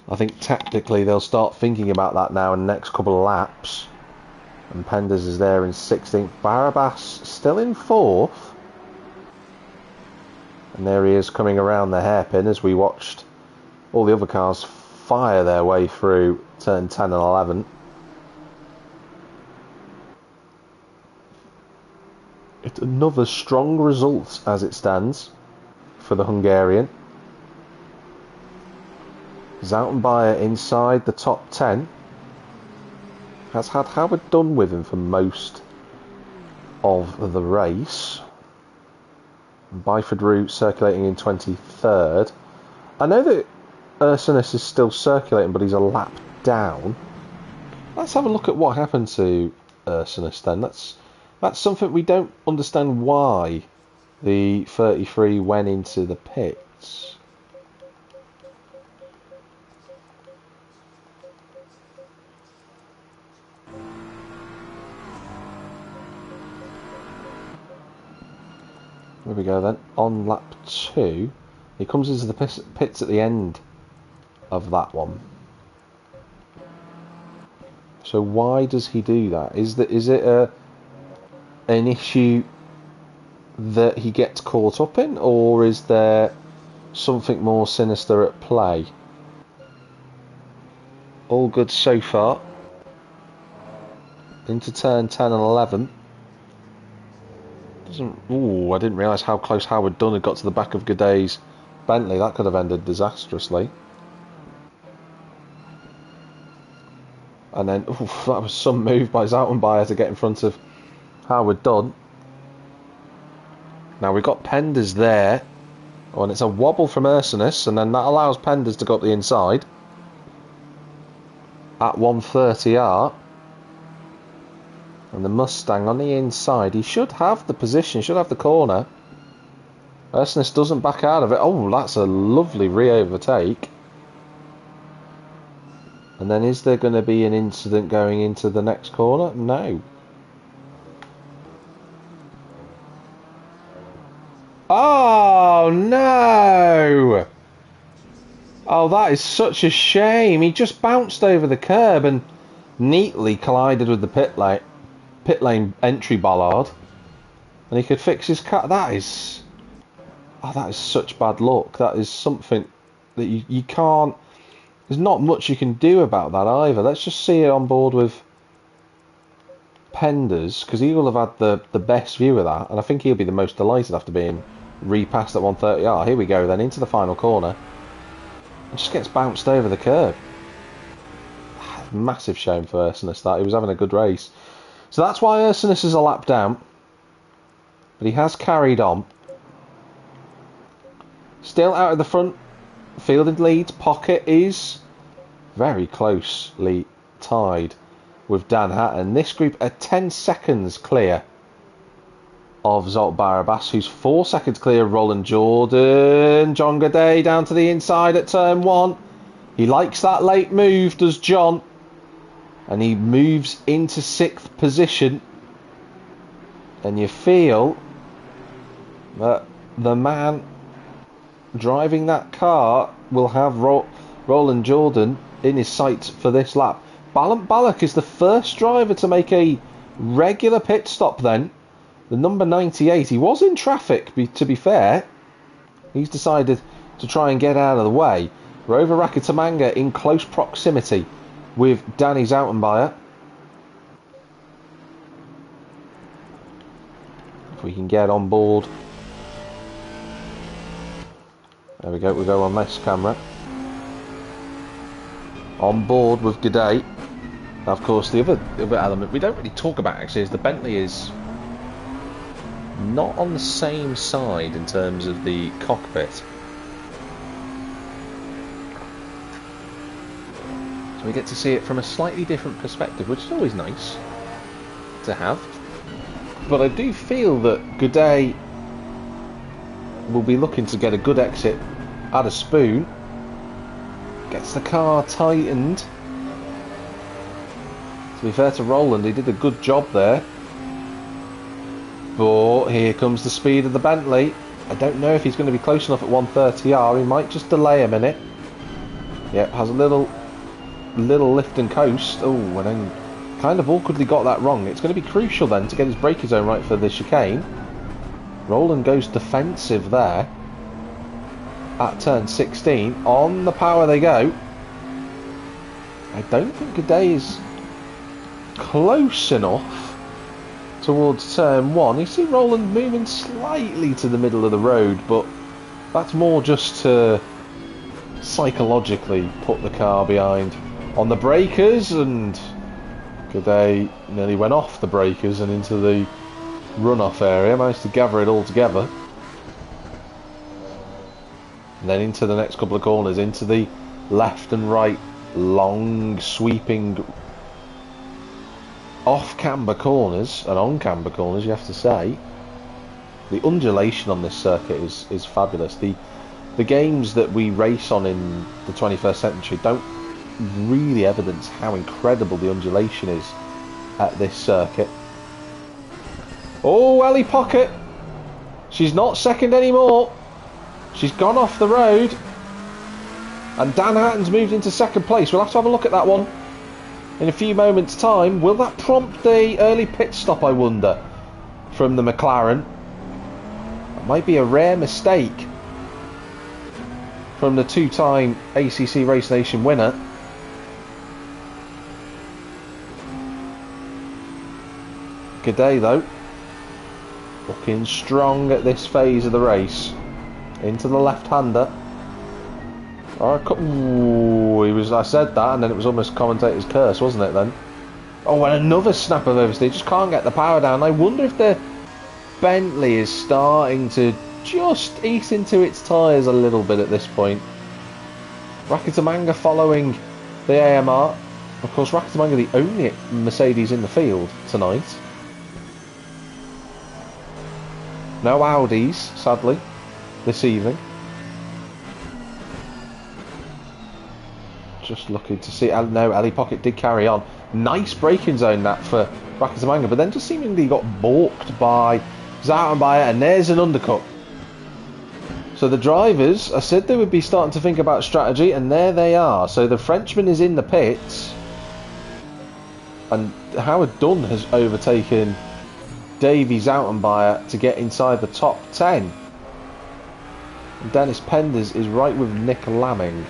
I think tactically they'll start thinking about that now in the next couple of laps. And Penders is there in 16th. Barabas still in 4th. And there he is coming around the hairpin as we watched all the other cars fire their way through turn 10 and 11. It's another strong result as it stands for the Hungarian. Zoutenbayer inside the top 10 has had Howard done with him for most of the race. Byford Roux circulating in 23rd. I know that Ursinus is still circulating, but he's a lap down. Let's have a look at what happened to Ursinus then. That's something we don't understand, why the 33 went into the pits. There we go then. On lap 2, he comes into the pits at the end of that one. So why does he do that? Is it an issue that he gets caught up in, or is there something more sinister at play? All good so far. Into turn 10 and 11. Ooh, I didn't realise how close Howard Dunn had got to the back of Gaudet's Bentley. That could have ended disastrously. And then, oof, that was some move by Zoutenbayer to get in front of Howard Dunn. Now we've got Penders there. Oh, and it's a wobble from Ursinus, and then that allows Penders to go up the inside. At 130R. And the Mustang on the inside, he should have the position, should have the corner. Ursinus doesn't back out of it. Oh, that's a lovely re-overtake. And then is there going to be an incident going into the next corner? No. Oh, no! Oh, that is such a shame. He just bounced over the curb and neatly collided with the pit lane entry bollard, and he could fix his car. That is such bad luck. That is something that you can't, there's not much you can do about that either. Let's just see it on board with Penders, because he will have had the best view of that, and I think he'll be the most delighted after being repassed at 130R. Here we go then, into the final corner. It just gets bounced over the curb. Massive shame for Ursinus that. He was having a good race. So that's why Ursinus is a lap down. But he has carried on. Still out of the front. Fielded leads. Pocket is very closely tied with Dan Hatton. This group are 10 seconds clear of Zolt Barabas, who's 4 seconds clear of Roland Jordan. John Gaudet down to the inside at turn 1. He likes that late move, does John. And he moves into 6th position. And you feel that the man driving that car will have Roland Jordan in his sights for this lap. Balint Balak is the first driver to make a regular pit stop then. The number 98. He was in traffic, to be fair. He's decided to try and get out of the way. Rover Rakitamanga in close proximity with Danny Zoutenbayer. If we can get on board. There we go, we go on this camera. On board with Gaudet. Of course, the other element we don't really talk about actually is the Bentley is not on the same side in terms of the cockpit. So we get to see it from a slightly different perspective, which is always nice to have. But I do feel that Gaudet will be looking to get a good exit at a spoon. Gets the car tightened. To be fair to Roland, he did a good job there. But here comes the speed of the Bentley. I don't know if he's going to be close enough at 130R. He might just delay a minute. Yep, has a little lift and coast. Oh, and then kind of awkwardly got that wrong. It's going to be crucial then to get his braking zone right for the chicane. Roland goes defensive there at turn 16. On the power they go. I don't think Gaudet is close enough towards turn 1. You see Roland moving slightly to the middle of the road, but that's more just to psychologically put the car behind on the breakers, and Gaudet nearly went off the breakers and into the runoff area, managed to gather it all together. And then into the next couple of corners, into the left and right, long sweeping off-camber corners and on-camber corners, you have to say. The undulation on this circuit is fabulous. The games that we race on in the 21st century don't really evidence how incredible the undulation is at this circuit. Oh, Ellie Pocket! She's not second anymore. She's gone off the road. And Dan Hatton's moved into second place. We'll have to have a look at that one in a few moments' time. Will that prompt a early pit stop, I wonder, from the McLaren? That might be a rare mistake from the two-time ACC Race Nation winner. Gaudet, though, looking strong at this phase of the race. Into the left-hander. Ooh, I said that, and then it was almost commentator's curse, wasn't it then? Oh, and another snap of oversteer. Just can't get the power down. I wonder if the Bentley is starting to just eat into its tyres a little bit at this point. Rakitamanga following the AMR. Of course, Rakitamanga the only Mercedes in the field tonight. No Audis, sadly, this evening. Just looking to see. No, Ellie Pocket did carry on. Nice braking zone that for Rakitamanga, but then just seemingly got balked by Zoutenbayer, and there's an undercut. So the drivers, I said they would be starting to think about strategy, and there they are. So the Frenchman is in the pits, and Howard Dunn has overtaken Davy Zoutenbayer to get inside the top 10. And Dennis Penders is right with Nick Lamming.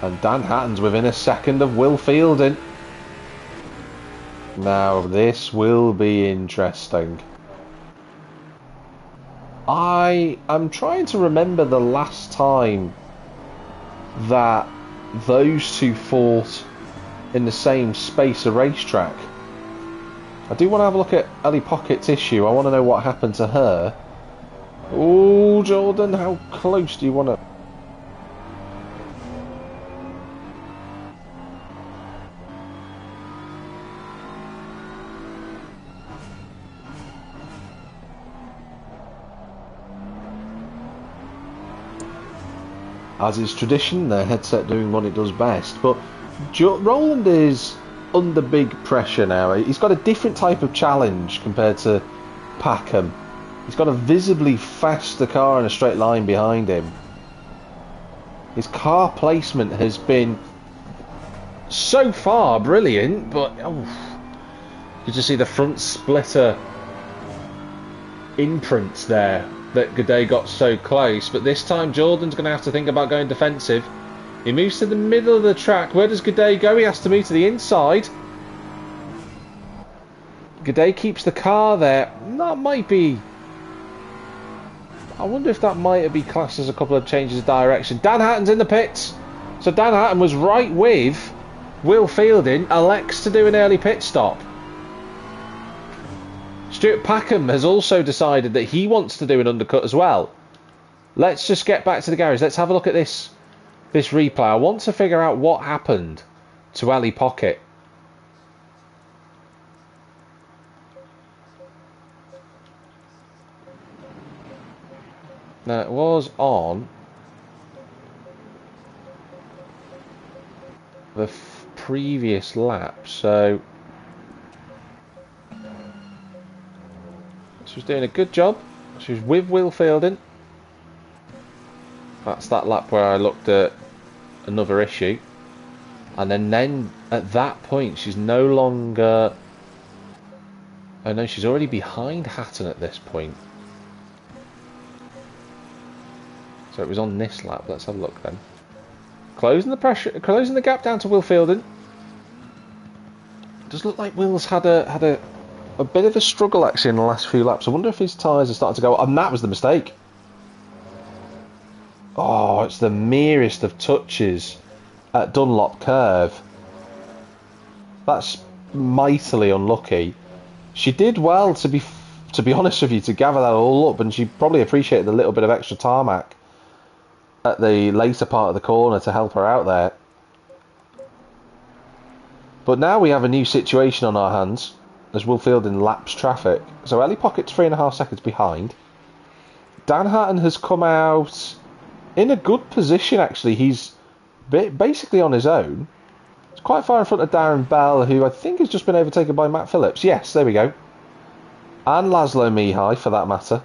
And Dan Hatton's within a second of Will Fielding. Now this will be interesting. I'm trying to remember the last time that those two fought in the same space of racetrack. I do want to have a look at Ellie Pocket's issue. I want to know what happened to her. Oh, Jordan, how close do you want to... As is tradition, their headset doing what it does best. But Roland is under big pressure now. He's got a different type of challenge compared to Packham. He's got a visibly faster car in a straight line behind him. His car placement has been so far brilliant, but you just see the front splitter imprints there that Gaudet got so close. But this time Jordan's going to have to think about going defensive. He moves to the middle of the track. Where does Gaudet go? He has to move to the inside. Gaudet keeps the car there. That might be... I wonder if that might be classed as a couple of changes of direction. Dan Hatton's in the pits. So Dan Hatton was right with Will Fielding. Elects to do an early pit stop. Stuart Packham has also decided that he wants to do an undercut as well. Let's just get back to the garage. Let's have a look at this replay. I want to figure out what happened to Ellie Pocket. Now, it was on the previous lap, so she was doing a good job. She was with Will Fielding. That's that lap where I looked at another issue. And then at that point, she's no longer... Oh no, she's already behind Hatton at this point. So it was on this lap. Let's have a look then. Closing the gap down to Will Fielding. Does look like Will's had a bit of a struggle actually in the last few laps. I wonder if his tyres are starting to go... And that was the mistake. Oh, it's the merest of touches at Dunlop Curve. That's mightily unlucky. She did well, to be honest with you, to gather that all up, and she probably appreciated the little bit of extra tarmac at the later part of the corner to help her out there. But now we have a new situation on our hands as Will Fielding laps traffic. So Ellie Pocket's 3.5 seconds behind. Dan Hatton has come out in a good position actually. He's basically on his own. He's quite far in front of Darren Bell, who I think has just been overtaken by Matt Phillips. Yes, there we go. And Laszlo Mihai for that matter.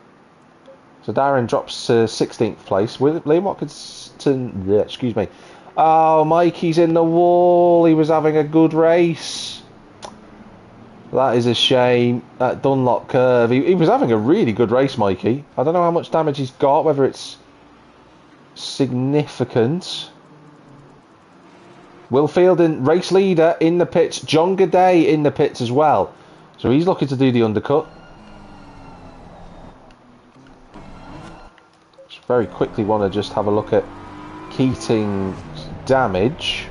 So Darren drops to 16th place. Liam Watkinson, excuse me. Oh, Mikey's in the wall. He was having a good race. That is a shame. That Dunlop Curve. He was having a really good race, Mikey. I don't know how much damage he's got, whether it's significant. Will Fielding, race leader, in the pits. John Gaudet in the pits as well. So he's looking to do the undercut. Just very quickly want to just have a look at Keating's damage.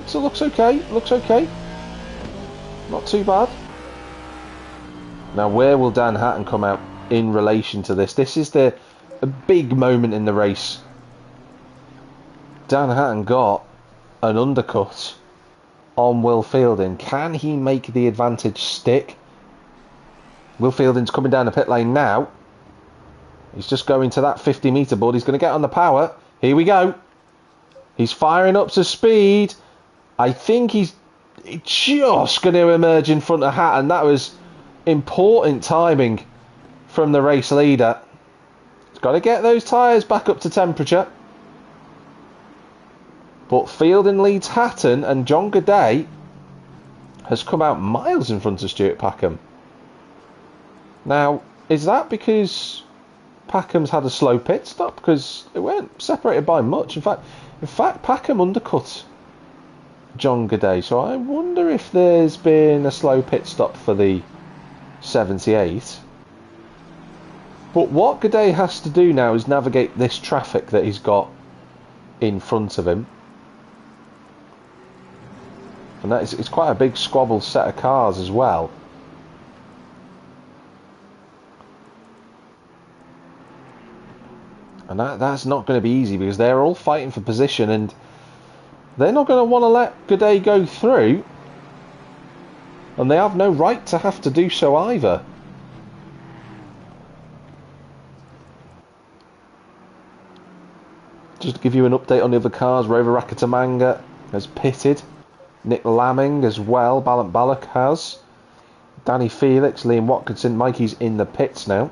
So looks okay. Looks okay. Not too bad. Now, where will Dan Hatton come out in relation to this? This is a big moment in the race. Dan Hatton got an undercut on Will Fielding. Can he make the advantage stick? Will Fielding's coming down the pit lane now. He's just going to that 50-metre board. He's going to get on the power. Here we go. He's firing up to speed. I think he's just going to emerge in front of Hatton. That was important timing from the race leader. He's got to get those tyres back up to temperature. But Fielding leads Hatton, and John Gaudet has come out miles in front of Stuart Packham. Now, is that because Packham's had a slow pit stop? Because it weren't separated by much. In fact, Packham undercut John Gaudet. So I wonder if there's been a slow pit stop for the 78. But what Gaudet has to do now is navigate this traffic that he's got in front of him. And that is, it's quite a big squabble set of cars as well. And that's not going to be easy because they're all fighting for position and they're not going to want to let Gaudet go through. And they have no right to have to do so either. Just to give you an update on the other cars, Rover Rakatamanga has pitted. Nick Lamming as well, Ballant Ballock has. Danny Felix, Liam Watkinson, Mikey's in the pits now.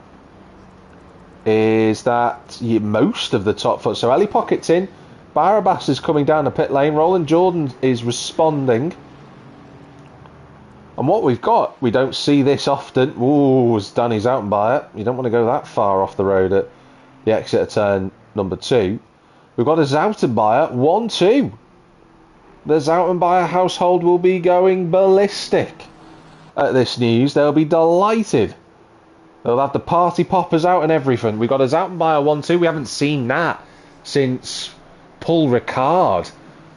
Is that most of the top foot? So Ellie Pocket's in. Barabas is coming down the pit lane. Roland Jordan is responding. And what we've got, we don't see this often. Ooh, as Danny's out and by it. You don't want to go that far off the road at the exit of turn number 2. We've got a Zoutenbayer, 1-2. The Zoutenbayer household will be going ballistic at this news. They'll be delighted. They'll have the party poppers out and everything. We've got a Zoutenbayer 1-2. We haven't seen that since Paul Ricard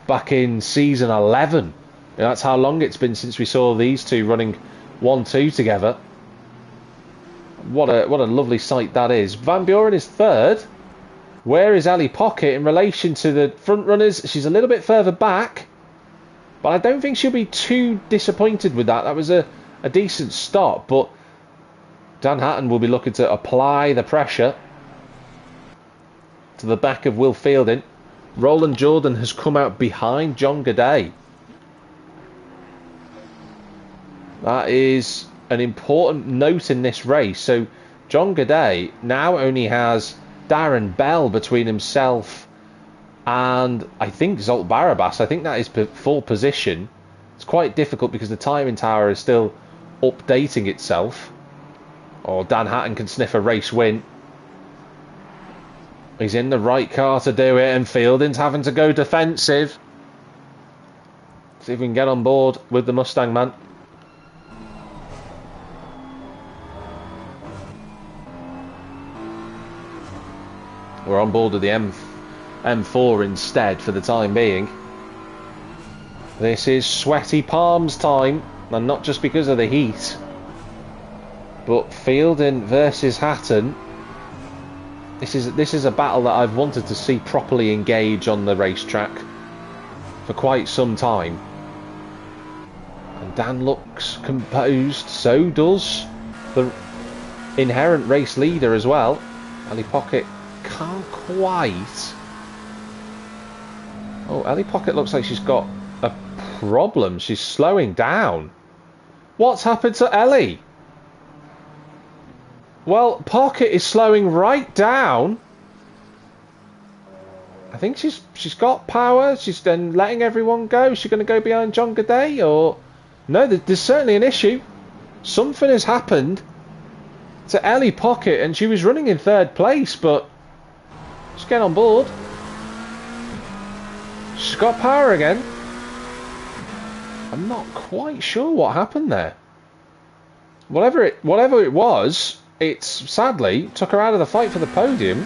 back in season 11. That's how long it's been since we saw these two running 1-2 together. What a lovely sight that is. Van Buren is third. Where is Ali Pocket in relation to the front runners? She's a little bit further back, but I don't think she'll be too disappointed with that. That was a decent stop, but Dan Hatton will be looking to apply the pressure to the back of Will Fielding. Roland Jordan has come out behind John Gaudet. That is an important note in this race. So John Gaudet now only has Darren Bell between himself and I think Zolt Barabas. I think that is full position. It's quite difficult because the timing tower is still updating itself. Or Dan Hatton can sniff a race win. He's in the right car to do it and Fielding's having to go defensive. See if we can get on board with the Mustang man. We're on board with the M4 instead for the time being. This is sweaty palms time, and not just because of the heat, but Fielding versus Hatton. This is a battle that I've wanted to see properly engage on the racetrack for quite some time. And Dan looks composed, so does the inherent race leader as well. Ali Pocket can't quite. Oh, Ellie Pocket looks like she's got a problem. She's slowing down. What's happened to Ellie? Well, Pocket is slowing right down. I think she's got power. She's then letting everyone go. Is she going to go behind John Gaudet or no? There's certainly an issue. Something has happened to Ellie Pocket, and she was running in third place, but just get on board. She's got power again. I'm not quite sure what happened there. Whatever it was, it sadly took her out of the fight for the podium.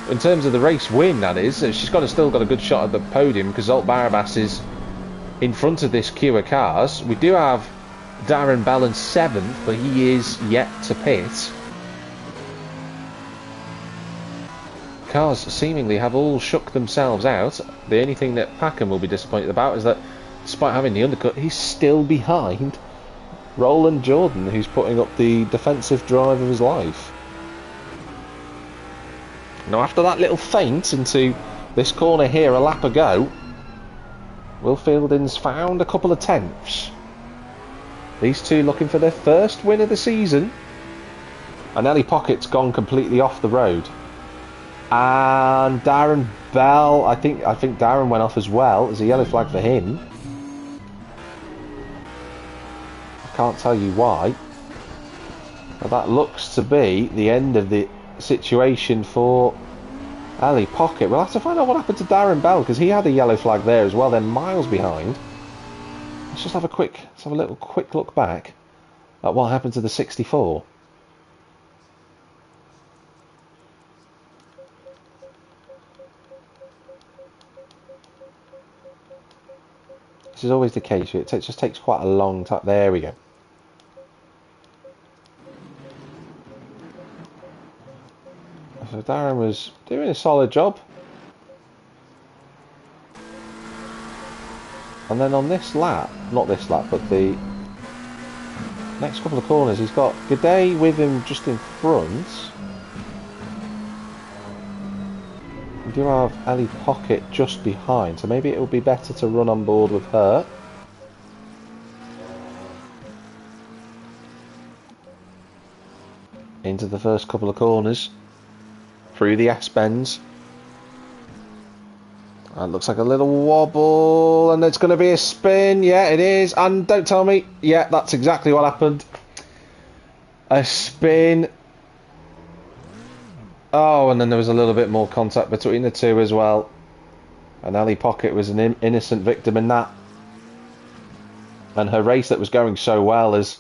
In terms of the race win, that is. She's still got a good shot at the podium because Zolt Barabas is in front of this queue of cars. We do have Darren Bell in 7th, but he is yet to pit. Cars seemingly have all shook themselves out. The only thing that Packham will be disappointed about is that despite having the undercut, he's still behind Roland Jordan, who's putting up the defensive drive of his life. Now after that little feint into this corner here a lap ago, Will Fielding's found a couple of tenths. These two looking for their first win of the season. And Ellie Pocket's gone completely off the road. And Darren Bell, I think Darren went off as well. There's a yellow flag for him. I can't tell you why. But that looks to be the end of the situation for Ali Pocket. We'll have to find out what happened to Darren Bell because he had a yellow flag there as well. They're miles behind. Let's have a little quick look back. Like what happened to the 64? This is always the case. It just takes quite a long time. There we go. So Darren was doing a solid job. And then on this lap, not this lap, but the next couple of corners, he's got G'day with him just in front. We do have Ellie Pocket just behind, so maybe it would be better to run on board with her. Into the first couple of corners. Through the S-bends. That looks like a little wobble, and it's going to be a spin. Yeah, it is. And don't tell me. Yeah, that's exactly what happened. A spin. Oh, and then there was a little bit more contact between the two as well. And Ellie Pocket was an innocent victim in that. And her race that was going so well has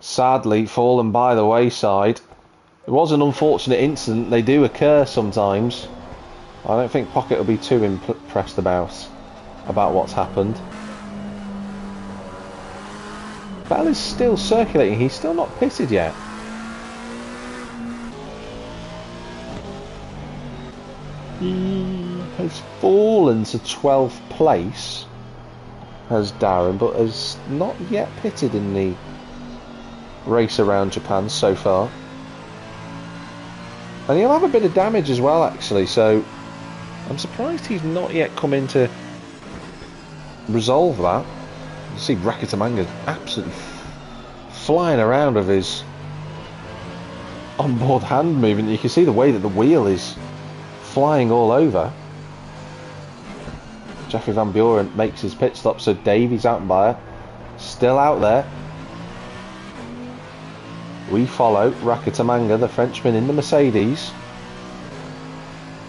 sadly fallen by the wayside. It was an unfortunate incident. They do occur sometimes. I don't think Pocket will be too impressed about what's happened. Bell is still circulating. He's still not pitted yet. He has fallen to 12th place, has Darren, but has not yet pitted in the race around Japan so far. And he'll have a bit of damage as well, actually, so I'm surprised he's not yet come in to resolve that. You see Rakitamanga's absolutely flying around with his onboard hand movement. You can see the way that the wheel is flying all over. Jeffrey Van Buren makes his pit stop, so Davies out by her. Still out there. We follow Rakitamanга, the Frenchman, in the Mercedes.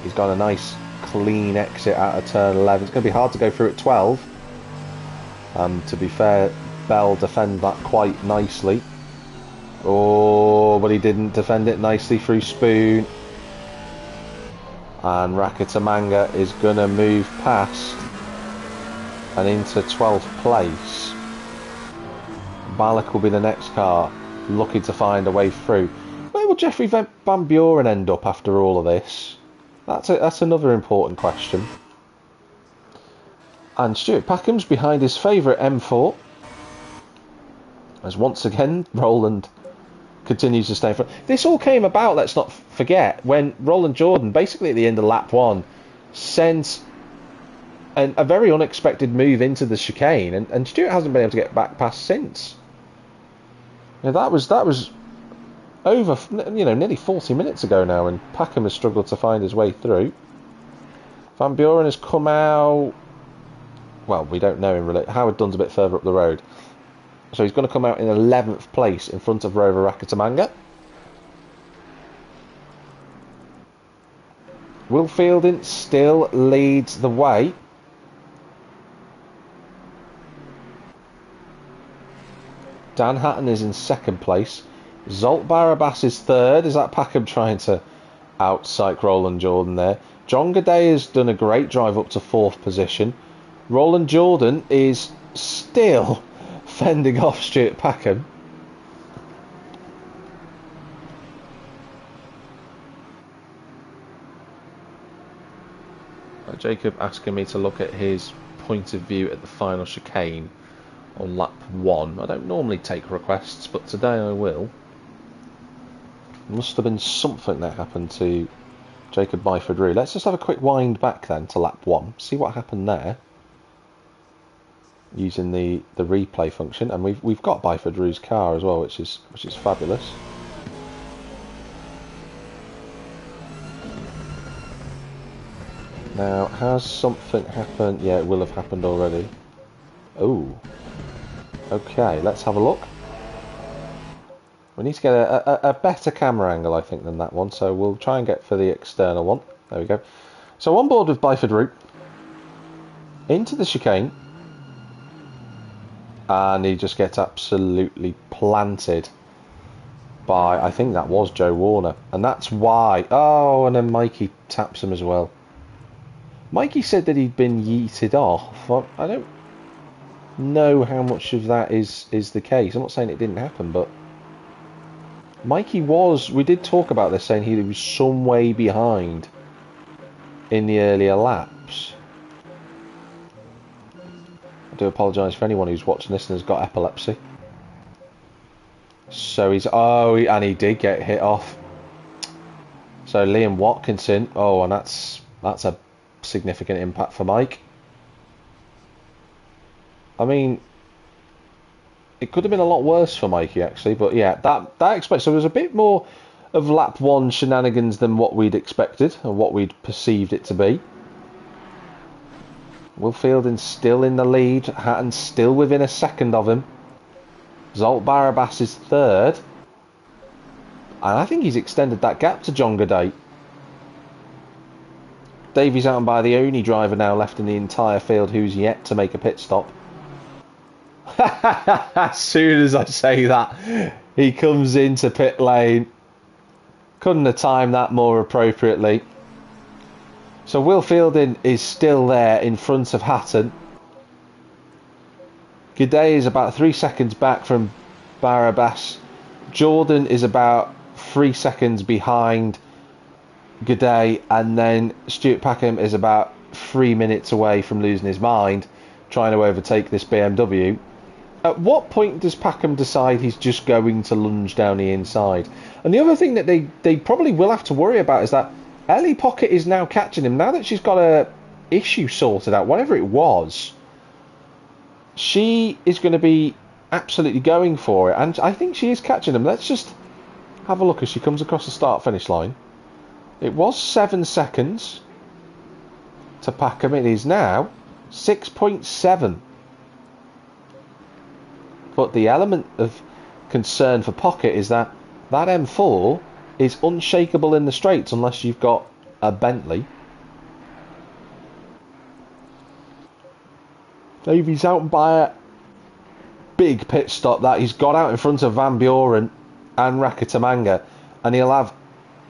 He's got a nice clean exit out of turn 11. It's going to be hard to go through at 12. To be fair, Bell defended that quite nicely. Oh, but he didn't defend it nicely through Spoon. And Rakitamanga is going to move past and into 12th place. Balak will be the next car, looking to find a way through. Where will Jeffrey Van Buren end up after all of this? That's another important question. And Stuart Packham's behind his favourite M4. As once again, Roland continues to stay in front. This all came about, let's not forget, when Roland Jordan, basically at the end of lap 1, sent a very unexpected move into the chicane, and Stuart hasn't been able to get back past since. Now, that was over, nearly 40 minutes ago now, and Packham has struggled to find his way through. Van Buren has come out. Well, we don't know in relation. Howard Dunn's a bit further up the road, so he's going to come out in 11th place in front of Rover Rakitamanga. Will Fielding still leads the way. Dan Hatton is in second place. Zolt Barabas is third. Is that Packham trying to out-psych Roland Jordan there? John G'day has done a great drive up to 4th position. Roland Jordan is still fending off Stuart Packham. Jacob asking me to look at his point of view at the final chicane on lap 1. I don't normally take requests, but today I will. Must have been something that happened to Jacob Byford-Rue. Let's just have a quick wind back then to lap 1, see what happened there, using the replay function. And we've got Byford-Rue's car as well, which is fabulous. Now, has something happened? Yeah, it will have happened already. Oh, okay, let's have a look. We need to get a better camera angle, I think, than that one, so we'll try and get for the external one. There we go. So on board with Byford Route, into the chicane. and he just gets absolutely planted by, I think that was Joe Warner, and that's why. Oh, and then Mikey taps him as well. Mikey said that he'd been yeeted off. I don't know how much of that is the case. I'm not saying it didn't happen, but Mikey was, we did talk about this, saying he was some way behind in the earlier laps. I do apologise for anyone who's watching this and has got epilepsy. So he's, and he did get hit off. So Liam Watkinson, and that's a significant impact for Mike. I mean, it could have been a lot worse for Mikey actually, but yeah, that explains. So there's a bit more of lap 1 shenanigans than what we'd expected or what we'd perceived it to be. Will Fielding still in the lead, Hatton still within a second of him. Zolt Barabas is third, and I think he's extended that gap to John Goudet. Davies out and by the only driver now left in the entire field who's yet to make a pit stop. As soon as I say that, he comes into pit lane. Couldn't have timed that more appropriately. So Will Fielding is still there in front of Hatton. Goudet is about 3 seconds back from Barabas. Jordan is about 3 seconds behind Goudet, and then Stuart Packham is about 3 minutes away from losing his mind trying to overtake this BMW. At what point does Packham decide he's just going to lunge down the inside? And the other thing that they probably will have to worry about is that Ellie Pocket is now catching him. Now that she's got a issue sorted out, whatever it was, she is going to be absolutely going for it. And I think she is catching him. Let's just have a look as she comes across the start-finish line. It was 7 seconds to Packham. It is now 6.7. But the element of concern for Pocket is that M4 is unshakable in the straights unless you've got a Bentley. Davies out by a big pit stop that he's got out in front of Van Buren and Rakatamanga, and he'll have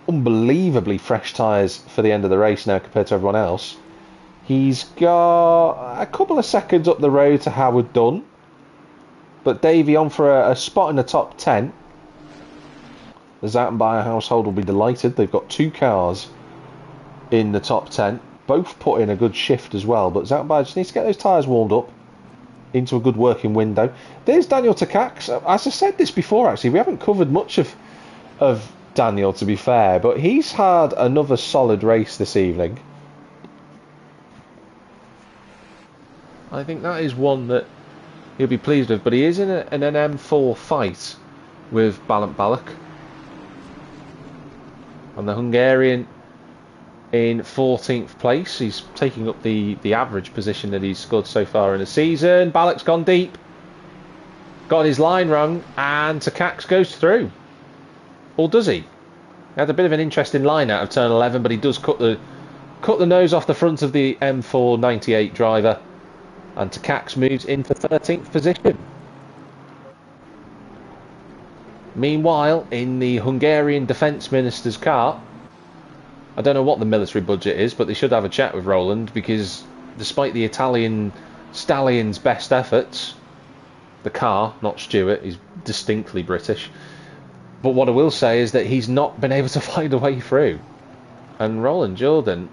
unbelievably fresh tyres for the end of the race now compared to everyone else. He's got a couple of seconds up the road to Howard Dunn, but Davey on for a spot in the top 10. The Zattenbauer household will be delighted. They've got 2 cars in the top 10, both put in a good shift as well, but Zattenbauer just needs to get those tyres warmed up into a good working window. There's Daniel Takacs. As I said this before, actually, we haven't covered much of Daniel, to be fair, but he's had another solid race this evening. I think that is one that he'll be pleased with, but he is in an M4 fight with Balant Balak. And the Hungarian in 14th place. He's taking up the average position that he's scored so far in the season. Balak's gone deep, got his line wrong, and Takacs goes through. Or does he? He had a bit of an interesting line out of turn 11, but he does cut the nose off the front of the M4 98 driver, and Takacs moves into 13th position. Meanwhile, in the Hungarian Defence Minister's car, I don't know what the military budget is, but they should have a chat with Roland, because despite the Italian stallion's best efforts, the car, not Stuart, is distinctly British. But what I will say is that he's not been able to find a way through. And Roland Jordan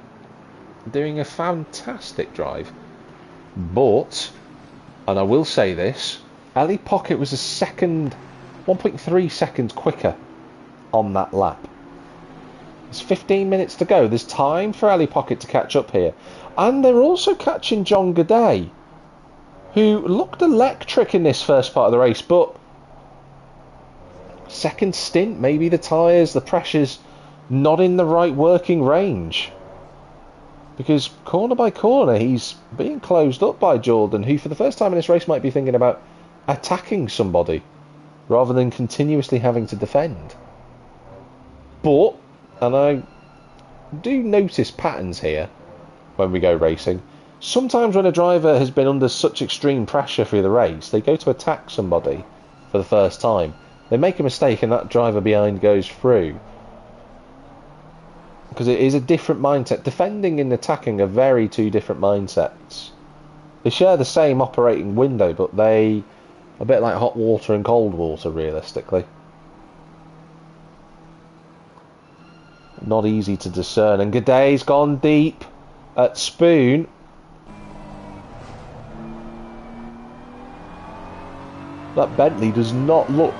doing a fantastic drive. But, and I will say this, Ali Pocket was a second, 1.3 seconds quicker on that lap. There's 15 minutes to go. There's time for Ali Pocket to catch up here. And they're also catching John Goudet, who looked electric in this first part of the race, but second stint, maybe the tyres, the pressure's not in the right working range. Because corner by corner, he's being closed up by Jordan, who for the first time in this race might be thinking about attacking somebody rather than continuously having to defend. But, and I do notice patterns here when we go racing, Sometimes when a driver has been under such extreme pressure through the race, they go to attack somebody for the first time. They make a mistake and that driver behind goes through. Because it is a different mindset. Defending and attacking are very two different mindsets. They share the same operating window, but they are a bit like hot water and cold water, realistically. Not easy to discern. And G'day's gone deep at Spoon. That Bentley does not look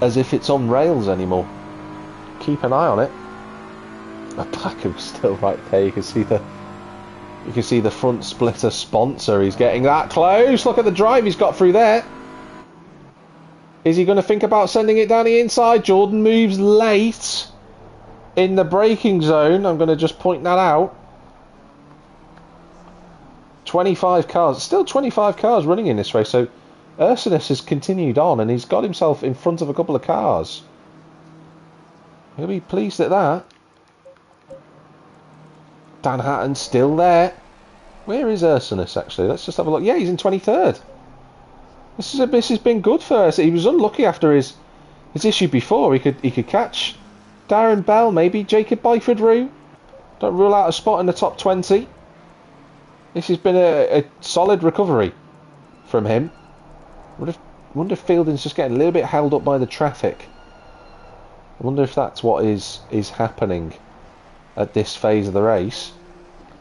as if it's on rails anymore. Keep an eye on it. Baku's still right there. You can see the front splitter sponsor. He's getting that close. Look at the drive he's got through there. Is he going to think about sending it down the inside? Jordan moves late in the braking zone. I'm going to just point that out. 25 cars. Still 25 cars running in this race. So Ursinus has continued on and he's got himself in front of a couple of cars. He'll be pleased at that. Dan Hatton's still there. Where is Ursinus actually? Let's just have a look. Yeah, he's in 23rd. This has been good for us. He was unlucky after his issue before. He could catch Darren Bell, maybe Jacob Byford Rue. Don't rule out a spot in the top 20. This has been a solid recovery from him. Wonder if Fielding's just getting a little bit held up by the traffic. I wonder if that's what is happening at this phase of the race.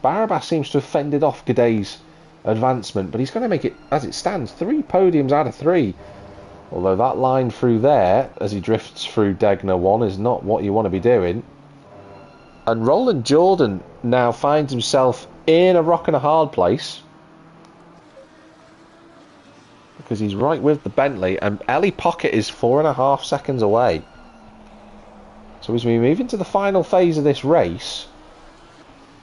Barabas seems to have fended off G'day's advancement, but he's going to make it, as it stands, 3 podiums out of 3. Although that line through there, as he drifts through Degner 1, is not what you want to be doing. And Roland Jordan now finds himself in a rock and a hard place, because he's right with the Bentley, and Ellie Pocket is 4.5 seconds away. So as we move into the final phase of this race,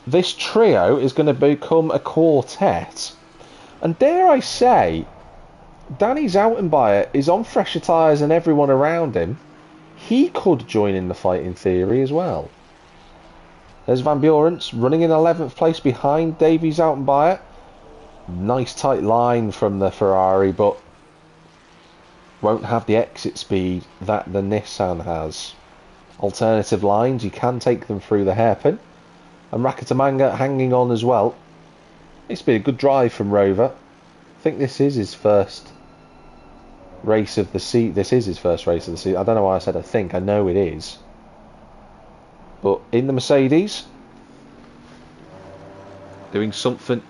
this trio is going to become a quartet. And dare I say, Danny Zoutenbayer is on fresher tyres than everyone around him. He could join in the fight in theory as well. There's Van Buren's running in 11th place behind Davy Zoutenbayer. Nice tight line from the Ferrari, but won't have the exit speed that the Nissan has. Alternative lines, you can take them through the hairpin. And Rakatamanga hanging on as well. It's been a good drive from Rover. I think this is his first race of the season. This is his first race of the season. I don't know why I said I think. I know it is. But in the Mercedes, doing something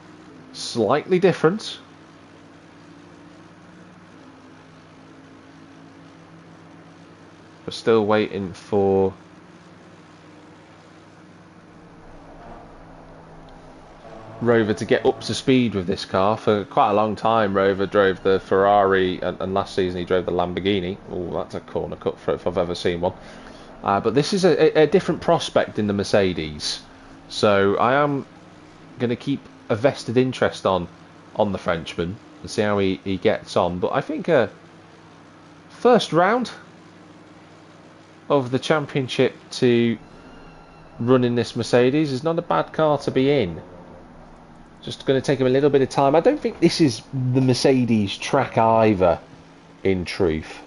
slightly different. We're still waiting for Rover to get up to speed with this car. For quite a long time, Rover drove the Ferrari, and last season he drove the Lamborghini. Oh, that's a corner cut for if I've ever seen one. But this is a different prospect in the Mercedes. So I am going to keep a vested interest on the Frenchman and see how he gets on. But I think a first round of the championship to run in this Mercedes is not a bad car to be in. Just going to take him a little bit of time. I don't think this is the Mercedes track either, in truth.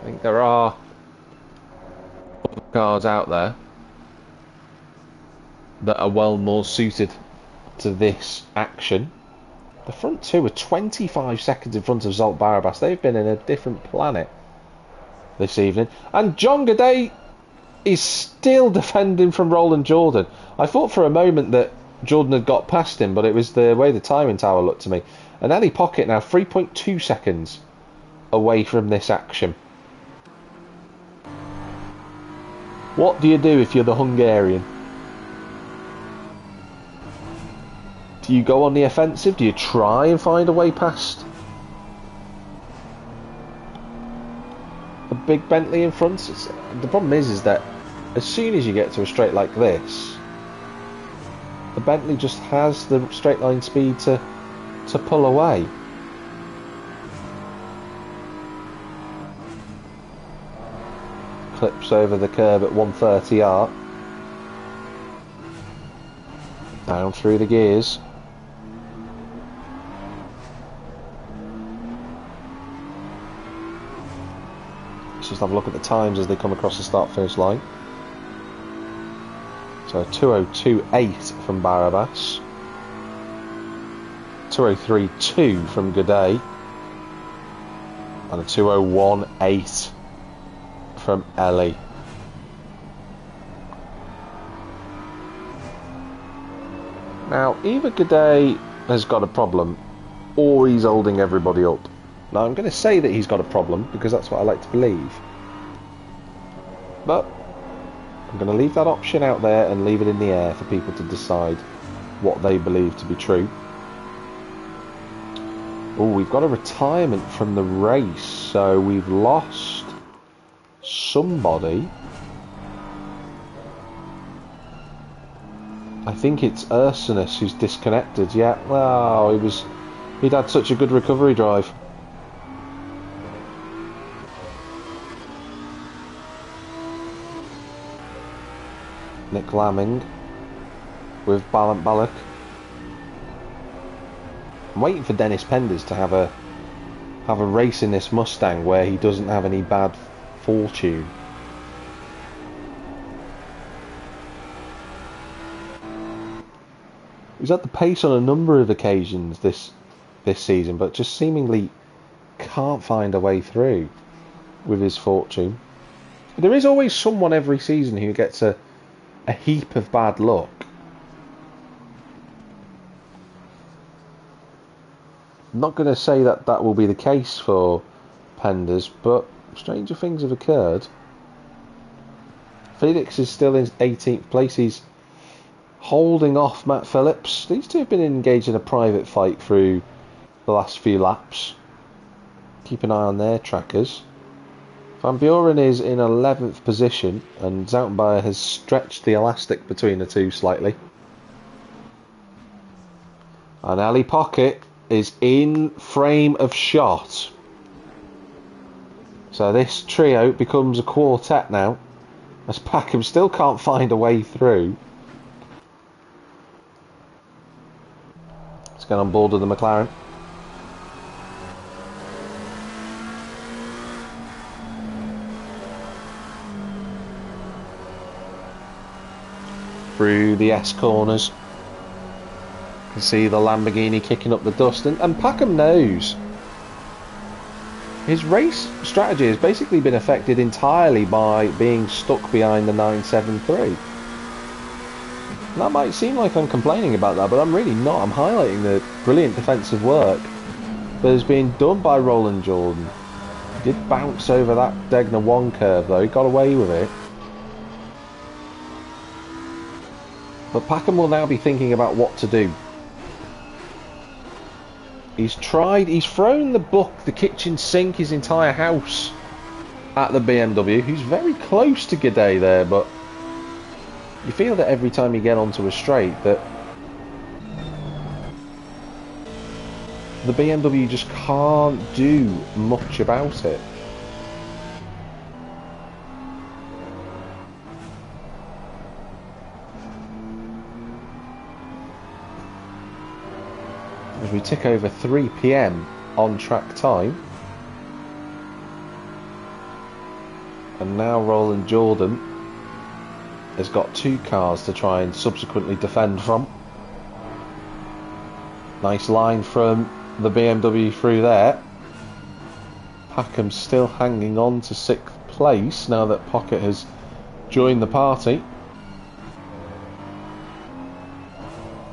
I think there are cars out there that are well more suited to this action. The front two are 25 seconds in front of Zolt Barabas. They've been in a different planet this evening. And John G'day is still defending from Roland Jordan. I thought for a moment that Jordan had got past him, but it was the way the timing tower looked to me. And Ellie Pocket now 3.2 seconds away from this action. What do you do if you're the Hungarian? Do you go on the offensive? Do you try and find a way past a big Bentley in front? The problem is that as soon as you get to a straight like this, the Bentley just has the straight line speed to pull away. Clips over the curb at 130R. Down through the gears. Let's just have a look at the times as they come across the start-finish line. So 2:02.8 from Barabas. 2:03.2 from Goudet. And a 2:01.8 from Ellie. Now, either Goudet has got a problem, or he's holding everybody up. Now, I'm going to say that he's got a problem, because that's what I like to believe. But I'm going to leave that option out there and leave it in the air for people to decide what they believe to be true. Oh, we've got a retirement from the race, so we've lost somebody. I think it's Ursinus who's disconnected. Yeah, well, he'd had such a good recovery drive. Nick Lamming with Ballant Ballock. I'm waiting for Dennis Penders to have a race in this Mustang where he doesn't have any bad fortune. He's at the pace on a number of occasions this season, but just seemingly can't find a way through with his fortune. There is always someone every season who gets a heap of bad luck. I'm not going to say that that will be the case for Penders, but stranger things have occurred. Felix is still in 18th place. He's holding off Matt Phillips. These two have been engaged in a private fight through the last few laps. Keep an eye on their trackers. Van Buren is in 11th position, and Zoutenbayer has stretched the elastic between the two slightly. And Ali Pocket is in frame of shot. So this trio becomes a quartet now, as Packham still can't find a way through. Let's get on board with the McLaren. Through the S corners. You can see the Lamborghini kicking up the dust, and Packham knows his race strategy has basically been affected entirely by being stuck behind the 973. That might seem like I'm complaining about that, but I'm really not. I'm highlighting the brilliant defensive work that has been done by Roland Jordan. He did bounce over that Degner 1 curve though, he got away with it. But Packham will now be thinking about what to do. He's thrown the kitchen sink, his entire house at the BMW. He's very close to Goudet there, but you feel that every time you get onto a straight that the BMW just can't do much about it. As we tick over 3 PM on track time. And now Roland Jordan has got 2 cars to try and subsequently defend from. Nice line from the BMW through there. Packham still hanging on to 6th place now that Pocket has joined the party.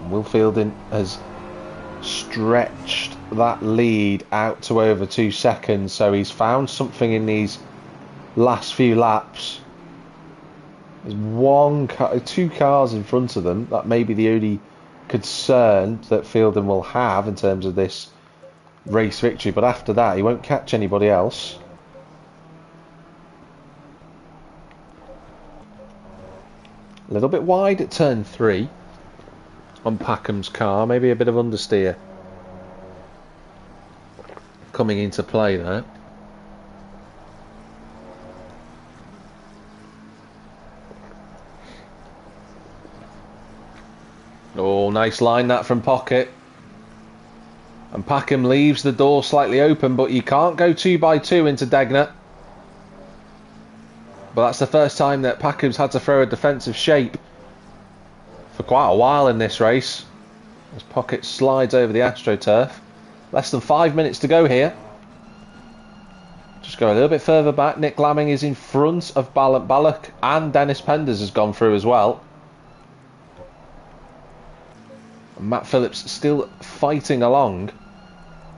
Will Fielding has stretched that lead out to over 2 seconds, so he's found something in these last few laps. There's 2 cars in front of them. That may be the only concern that Fielding will have in terms of this race victory, but after that he won't catch anybody else. A little bit wide at turn 3 on Packham's car, maybe a bit of understeer coming into play there. Oh, nice line that from Pocket. And Packham leaves the door slightly open, but you can't go 2x2 into Degner. But that's the first time that Packham's had to throw a defensive shape for quite a while in this race. As Pocket slides over the AstroTurf. Less than 5 minutes to go here. Just go a little bit further back. Nick Lamming is in front of Balak, and Dennis Penders has gone through as well. And Matt Phillips still fighting along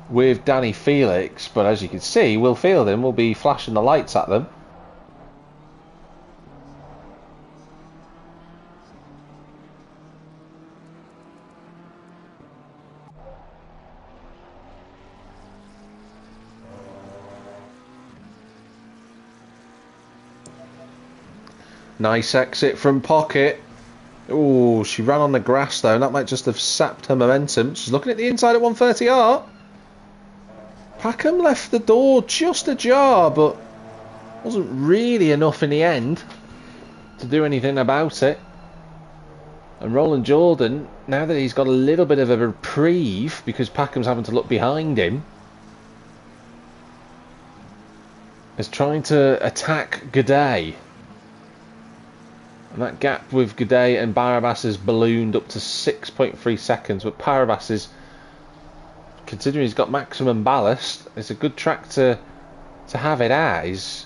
with Danny Felix, but as you can see, Will Fielding will be flashing the lights at them. Nice exit from Pocket. Oh, she ran on the grass though, and that might just have sapped her momentum. She's looking at the inside at 130R. Packham left the door just ajar, but wasn't really enough in the end to do anything about it. And Roland Jordan, now that he's got a little bit of a reprieve because Packham's having to look behind him, is trying to attack G'day. And that gap with G'day and Barabas has ballooned up to 6.3 seconds. But Barabas is, considering he's got maximum ballast, it's a good track to have it at. He's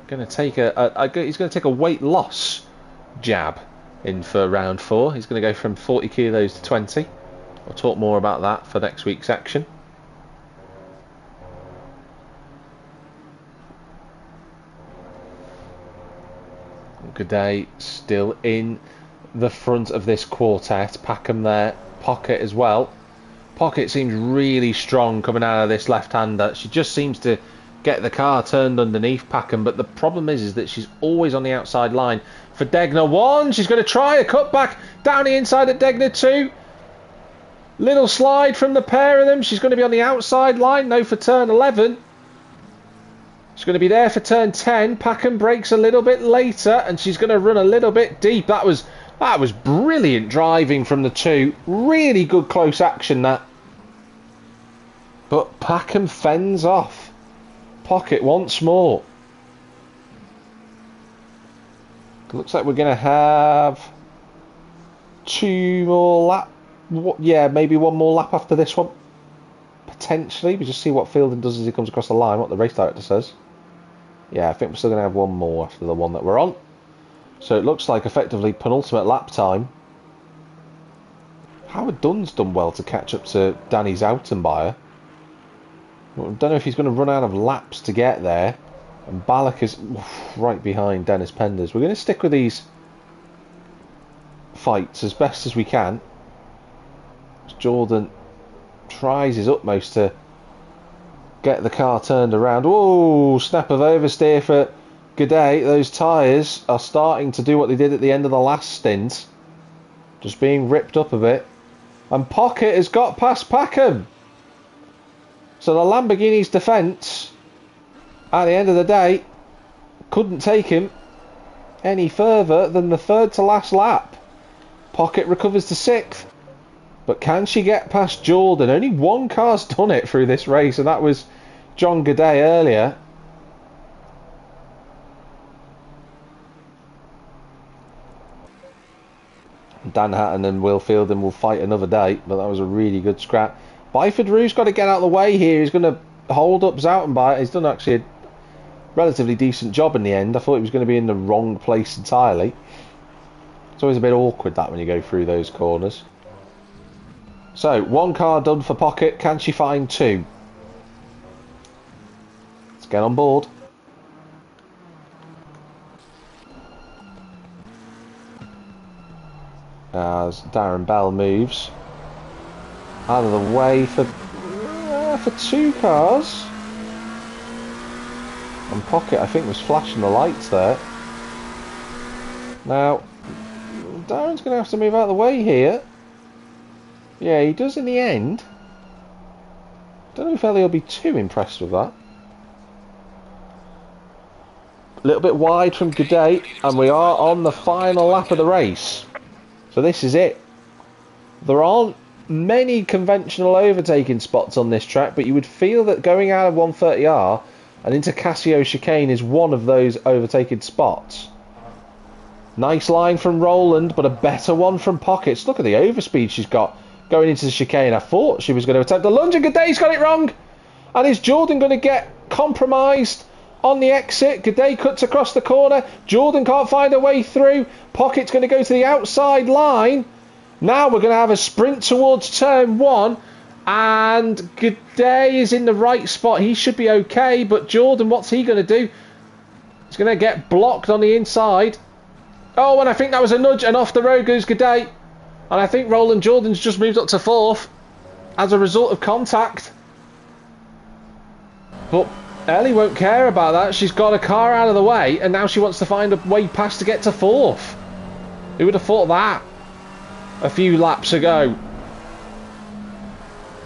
going to take a weight loss jab in for round 4. He's going to go from 40 kilos to 20. I'll talk more about that for next week's section. G'day still in the front of this quartet. Packham there, Pocket as well. Pocket seems really strong coming out of this left-hander. She just seems to get the car turned underneath Packham, but the problem is that she's always on the outside line. For Degner 1, she's going to try a cutback down the inside at Degner 2. Little slide from the pair of them. She's going to be on the outside line, no, for turn 11. She's going to be there for turn 10. Packham brakes a little bit later, and she's going to run a little bit deep. That was brilliant driving from the two. Really good close action, that. But Packham fends off Pocket once more. Looks like we're going to have 2 more laps. Yeah, maybe 1 more lap after this one. Potentially. We just see what Fielding does as he comes across the line, what the race director says. Yeah, I think we're still going to have 1 more after the one that we're on. So it looks like effectively penultimate lap time. Howard Dunn's done well to catch up to Danny Zoutenbayer. I don't know if he's going to run out of laps to get there. And Balak is right behind Dennis Penders. We're going to stick with these fights as best as we can. Jordan tries his utmost to get the car turned around. Whoa, snap of oversteer for G'day. Those tyres are starting to do what they did at the end of the last stint. Just being ripped up a bit. And Pocket has got past Packham. So the Lamborghini's defence, at the end of the day, couldn't take him any further than the third to last lap. Pocket recovers to 6th. But can she get past Jordan? Only one car's done it through this race, and that was John G'day earlier. Dan Hatton and Will Fielding will fight another day, but that was a really good scrap. Byford Roux's got to get out of the way here. He's going to hold up Zoutenbayer. He's done actually a relatively decent job in the end. I thought he was going to be in the wrong place entirely. It's always a bit awkward that when you go through those corners. So, 1 car done for Pocket. Can she find 2? Let's get on board. As Darren Bell moves out of the way for 2 cars. And Pocket, I think, was flashing the lights there. Now, Darren's going to have to move out of the way here. Yeah, he does in the end. Don't know if Ellie will be too impressed with that. A little bit wide from G'day, and we are on the final lap of the race. So this is it. There aren't many conventional overtaking spots on this track, but you would feel that going out of 130R and into Casio chicane is one of those overtaking spots. Nice line from Roland, but a better one from Pockets. Look at the overspeed she's got going into the chicane. I thought she was going to attempt a lunge, and Gooday's got it wrong. And is Jordan going to get compromised on the exit? Goudet cuts across the corner. Jordan can't find a way through. Pocket's going to go to the outside line. Now we're going to have a sprint towards turn 1. And Goudet is in the right spot. He should be okay. But Jordan, what's he going to do? He's going to get blocked on the inside. Oh, and I think that was a nudge. And off the road goes Goudet. And I think Roland Jordan's just moved up to 4th as a result of contact. But Ellie won't care about that. She's got a car out of the way, and now she wants to find a way past to get to 4th. Who would have thought that a few laps ago?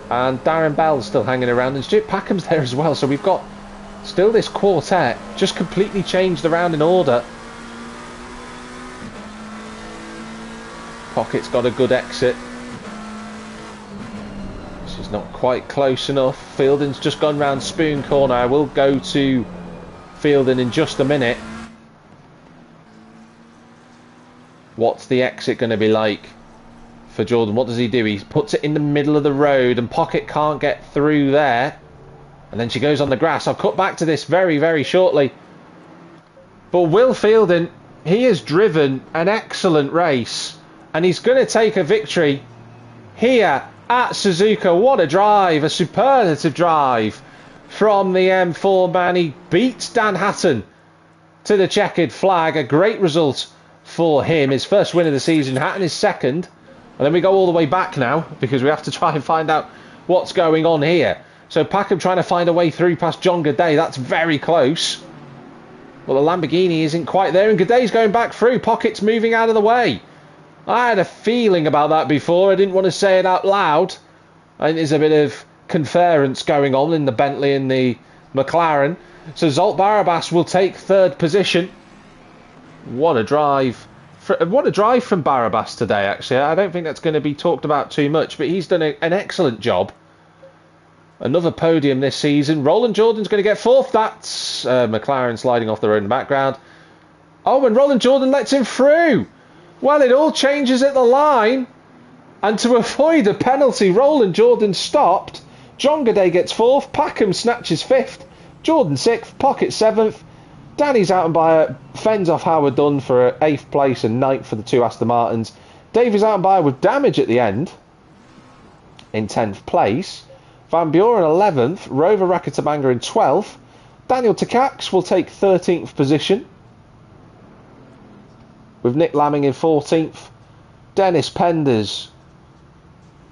And Darren Bell's still hanging around, and Stuart Packham's there as well. So we've got still this quartet just completely changed around in order. Pocket's got a good exit. She's not quite close enough. Fielding's just gone round Spoon Corner. I will go to Fielding in just a minute. What's the exit going to be like for Jordan? What does he do? He puts it in the middle of the road, and Pocket can't get through there. And then she goes on the grass. I'll cut back to this very, very shortly. But Will Fielding, he has driven an excellent race, and he's going to take a victory here at Suzuka. What a drive, a superlative drive from the M4 man. He beats Dan Hatton to the checkered flag. A great result for him. His first win of the season. Hatton is second. And then we go all the way back now, because we have to try and find out what's going on here. So Packham trying to find a way through past John Goudet. That's very close. Well, the Lamborghini isn't quite there, and Goudet's going back through. Pocket's moving out of the way. I had a feeling about that before. I didn't want to say it out loud. I think there's a bit of conference going on in the Bentley and the McLaren. So Zolt Barabas will take 3rd position. What a drive. What a drive from Barabas today, actually. I don't think that's going to be talked about too much, but he's done an excellent job. Another podium this season. Roland Jordan's going to get 4th. That's McLaren sliding off the road in the background. Oh, and Roland Jordan lets him through. Well, it all changes at the line. And to avoid a penalty, Roland Jordan stopped. John Goudet gets 4th. Packham snatches 5th. Jordan 6th. Pocket 7th. Danny's out and by fends off Howard Dunn for 8th place and 9th for the 2 Aston Martins. Davies out and by with damage at the end in 10th place. Van Buren 11th. Rover Rakatabanga in 12th. Daniel Takacs will take 13th position, with Nick Lamming in 14th. Dennis Penders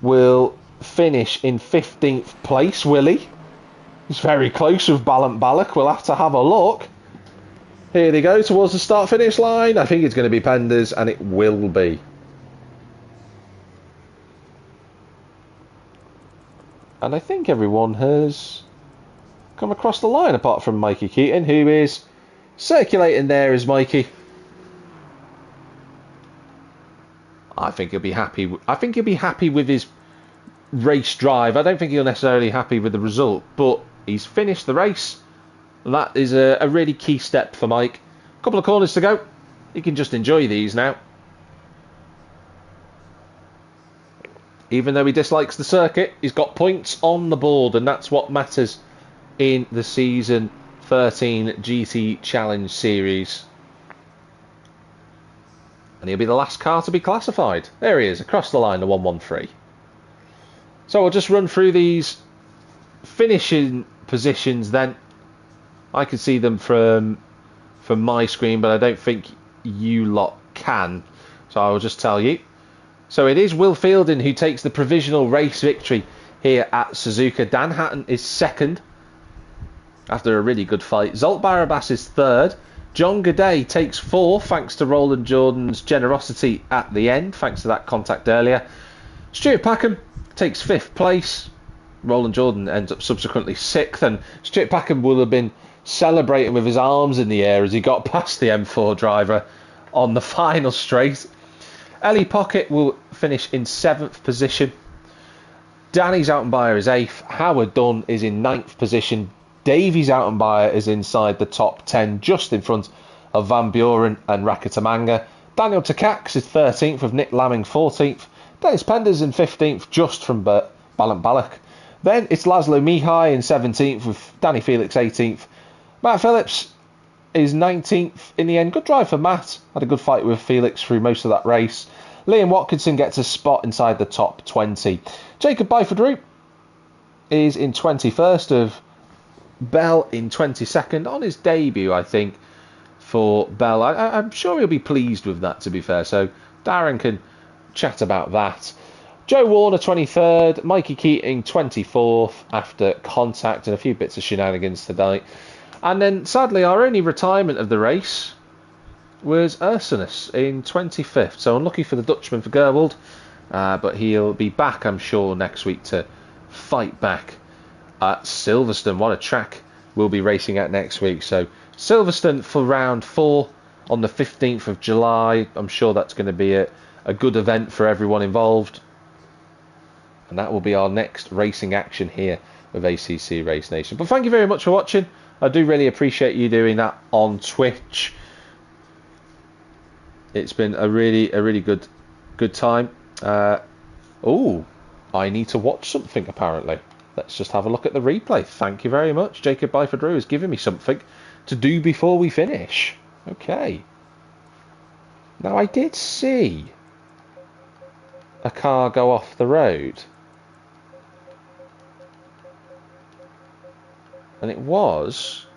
will finish in 15th place. Willie, he's very close with Ballant Ballock. We'll have to have a look. Here they go towards the start-finish line. I think it's going to be Penders, and it will be. And I think everyone has come across the line, apart from Mikey Keaton, who is circulating there as Mikey. I think he'll be happy. I think he'll be happy with his race drive. I don't think he'll necessarily be happy with the result, but he's finished the race. That is a really key step for Mike. A couple of corners to go. He can just enjoy these now. Even though he dislikes the circuit, he's got points on the board, and that's what matters in the Season 13 GT Challenge Series. And he'll be the last car to be classified. There he is, across the line, the 113. So I'll just run through these finishing positions then. I can see them from my screen, but I don't think you lot can. So I will just tell you. So it is Will Fielding who takes the provisional race victory here at Suzuka. Dan Hatton is 2nd after a really good fight. Zolt Barabas is 3rd. John Goudet takes 4th thanks to Roland Jordan's generosity at the end, thanks to that contact earlier. Stuart Packham takes 5th place. Roland Jordan ends up subsequently 6th, and Stuart Packham will have been celebrating with his arms in the air as he got past the M4 driver on the final straight. Ellie Pocket will finish in 7th position. Danny's Altenbayer is 8th. Howard Dunn is in 9th position. Davies Altenbayer is inside the top 10, just in front of Van Buren and Rakatamanga. Daniel Takacs is 13th, with Nick Lamming 14th. Dennis Penders in 15th, just from Ballant Balak. Then it's Laszlo Mihai in 17th, with Danny Felix 18th. Matt Phillips is 19th in the end. Good drive for Matt. Had a good fight with Felix through most of that race. Liam Watkinson gets a spot inside the top 20. Jacob Byford-Root is in 21st, of Bell in 22nd on his debut, I think, for Bell. I'm sure he'll be pleased with that, to be fair. So Darren can chat about that. Joe Warner 23rd, Mikey Keating 24th after contact and a few bits of shenanigans tonight. And then sadly our only retirement of the race was Ursinus in 25th. So unlucky for the Dutchman, for Gerwald, but he'll be back, I'm sure, next week to fight back at Silverstone. What a track we'll be racing at next week. So Silverstone for round 4 on the 15th of July. I'm sure that's going to be a good event for everyone involved. And that will be our next racing action here with ACC Race Nation. But thank you very much for watching. I do really appreciate you doing that on Twitch. It's been a really good time. Oh, I need to watch something apparently. Let's just have a look at the replay. Thank you very much. Jacob Byford-Root has given me something to do before we finish. Okay. Now I did see a car go off the road. And it was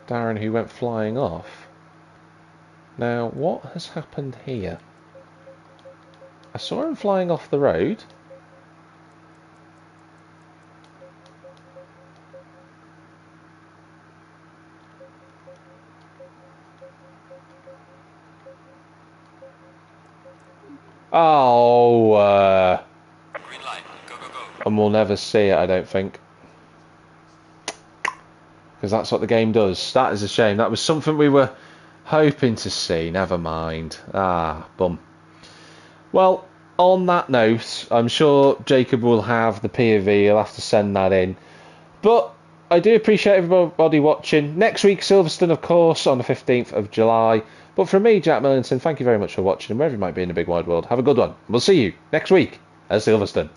Darren who went flying off. Now, what has happened here? I saw him flying off the road. Oh, Green light. Go, go, go. and we'll never see it, I don't think. Because that's what the game does. That is a shame. That was something we were hoping to see. Never mind. Ah, bum. Well, on that note, I'm sure Jacob will have the POV. He'll have to send that in. But I do appreciate everybody watching. Next week, Silverstone, of course, on the 15th of July. But from me, Jack Millington, thank you very much for watching. And wherever you might be in the big wide world, have a good one. We'll see you next week at Silverstone.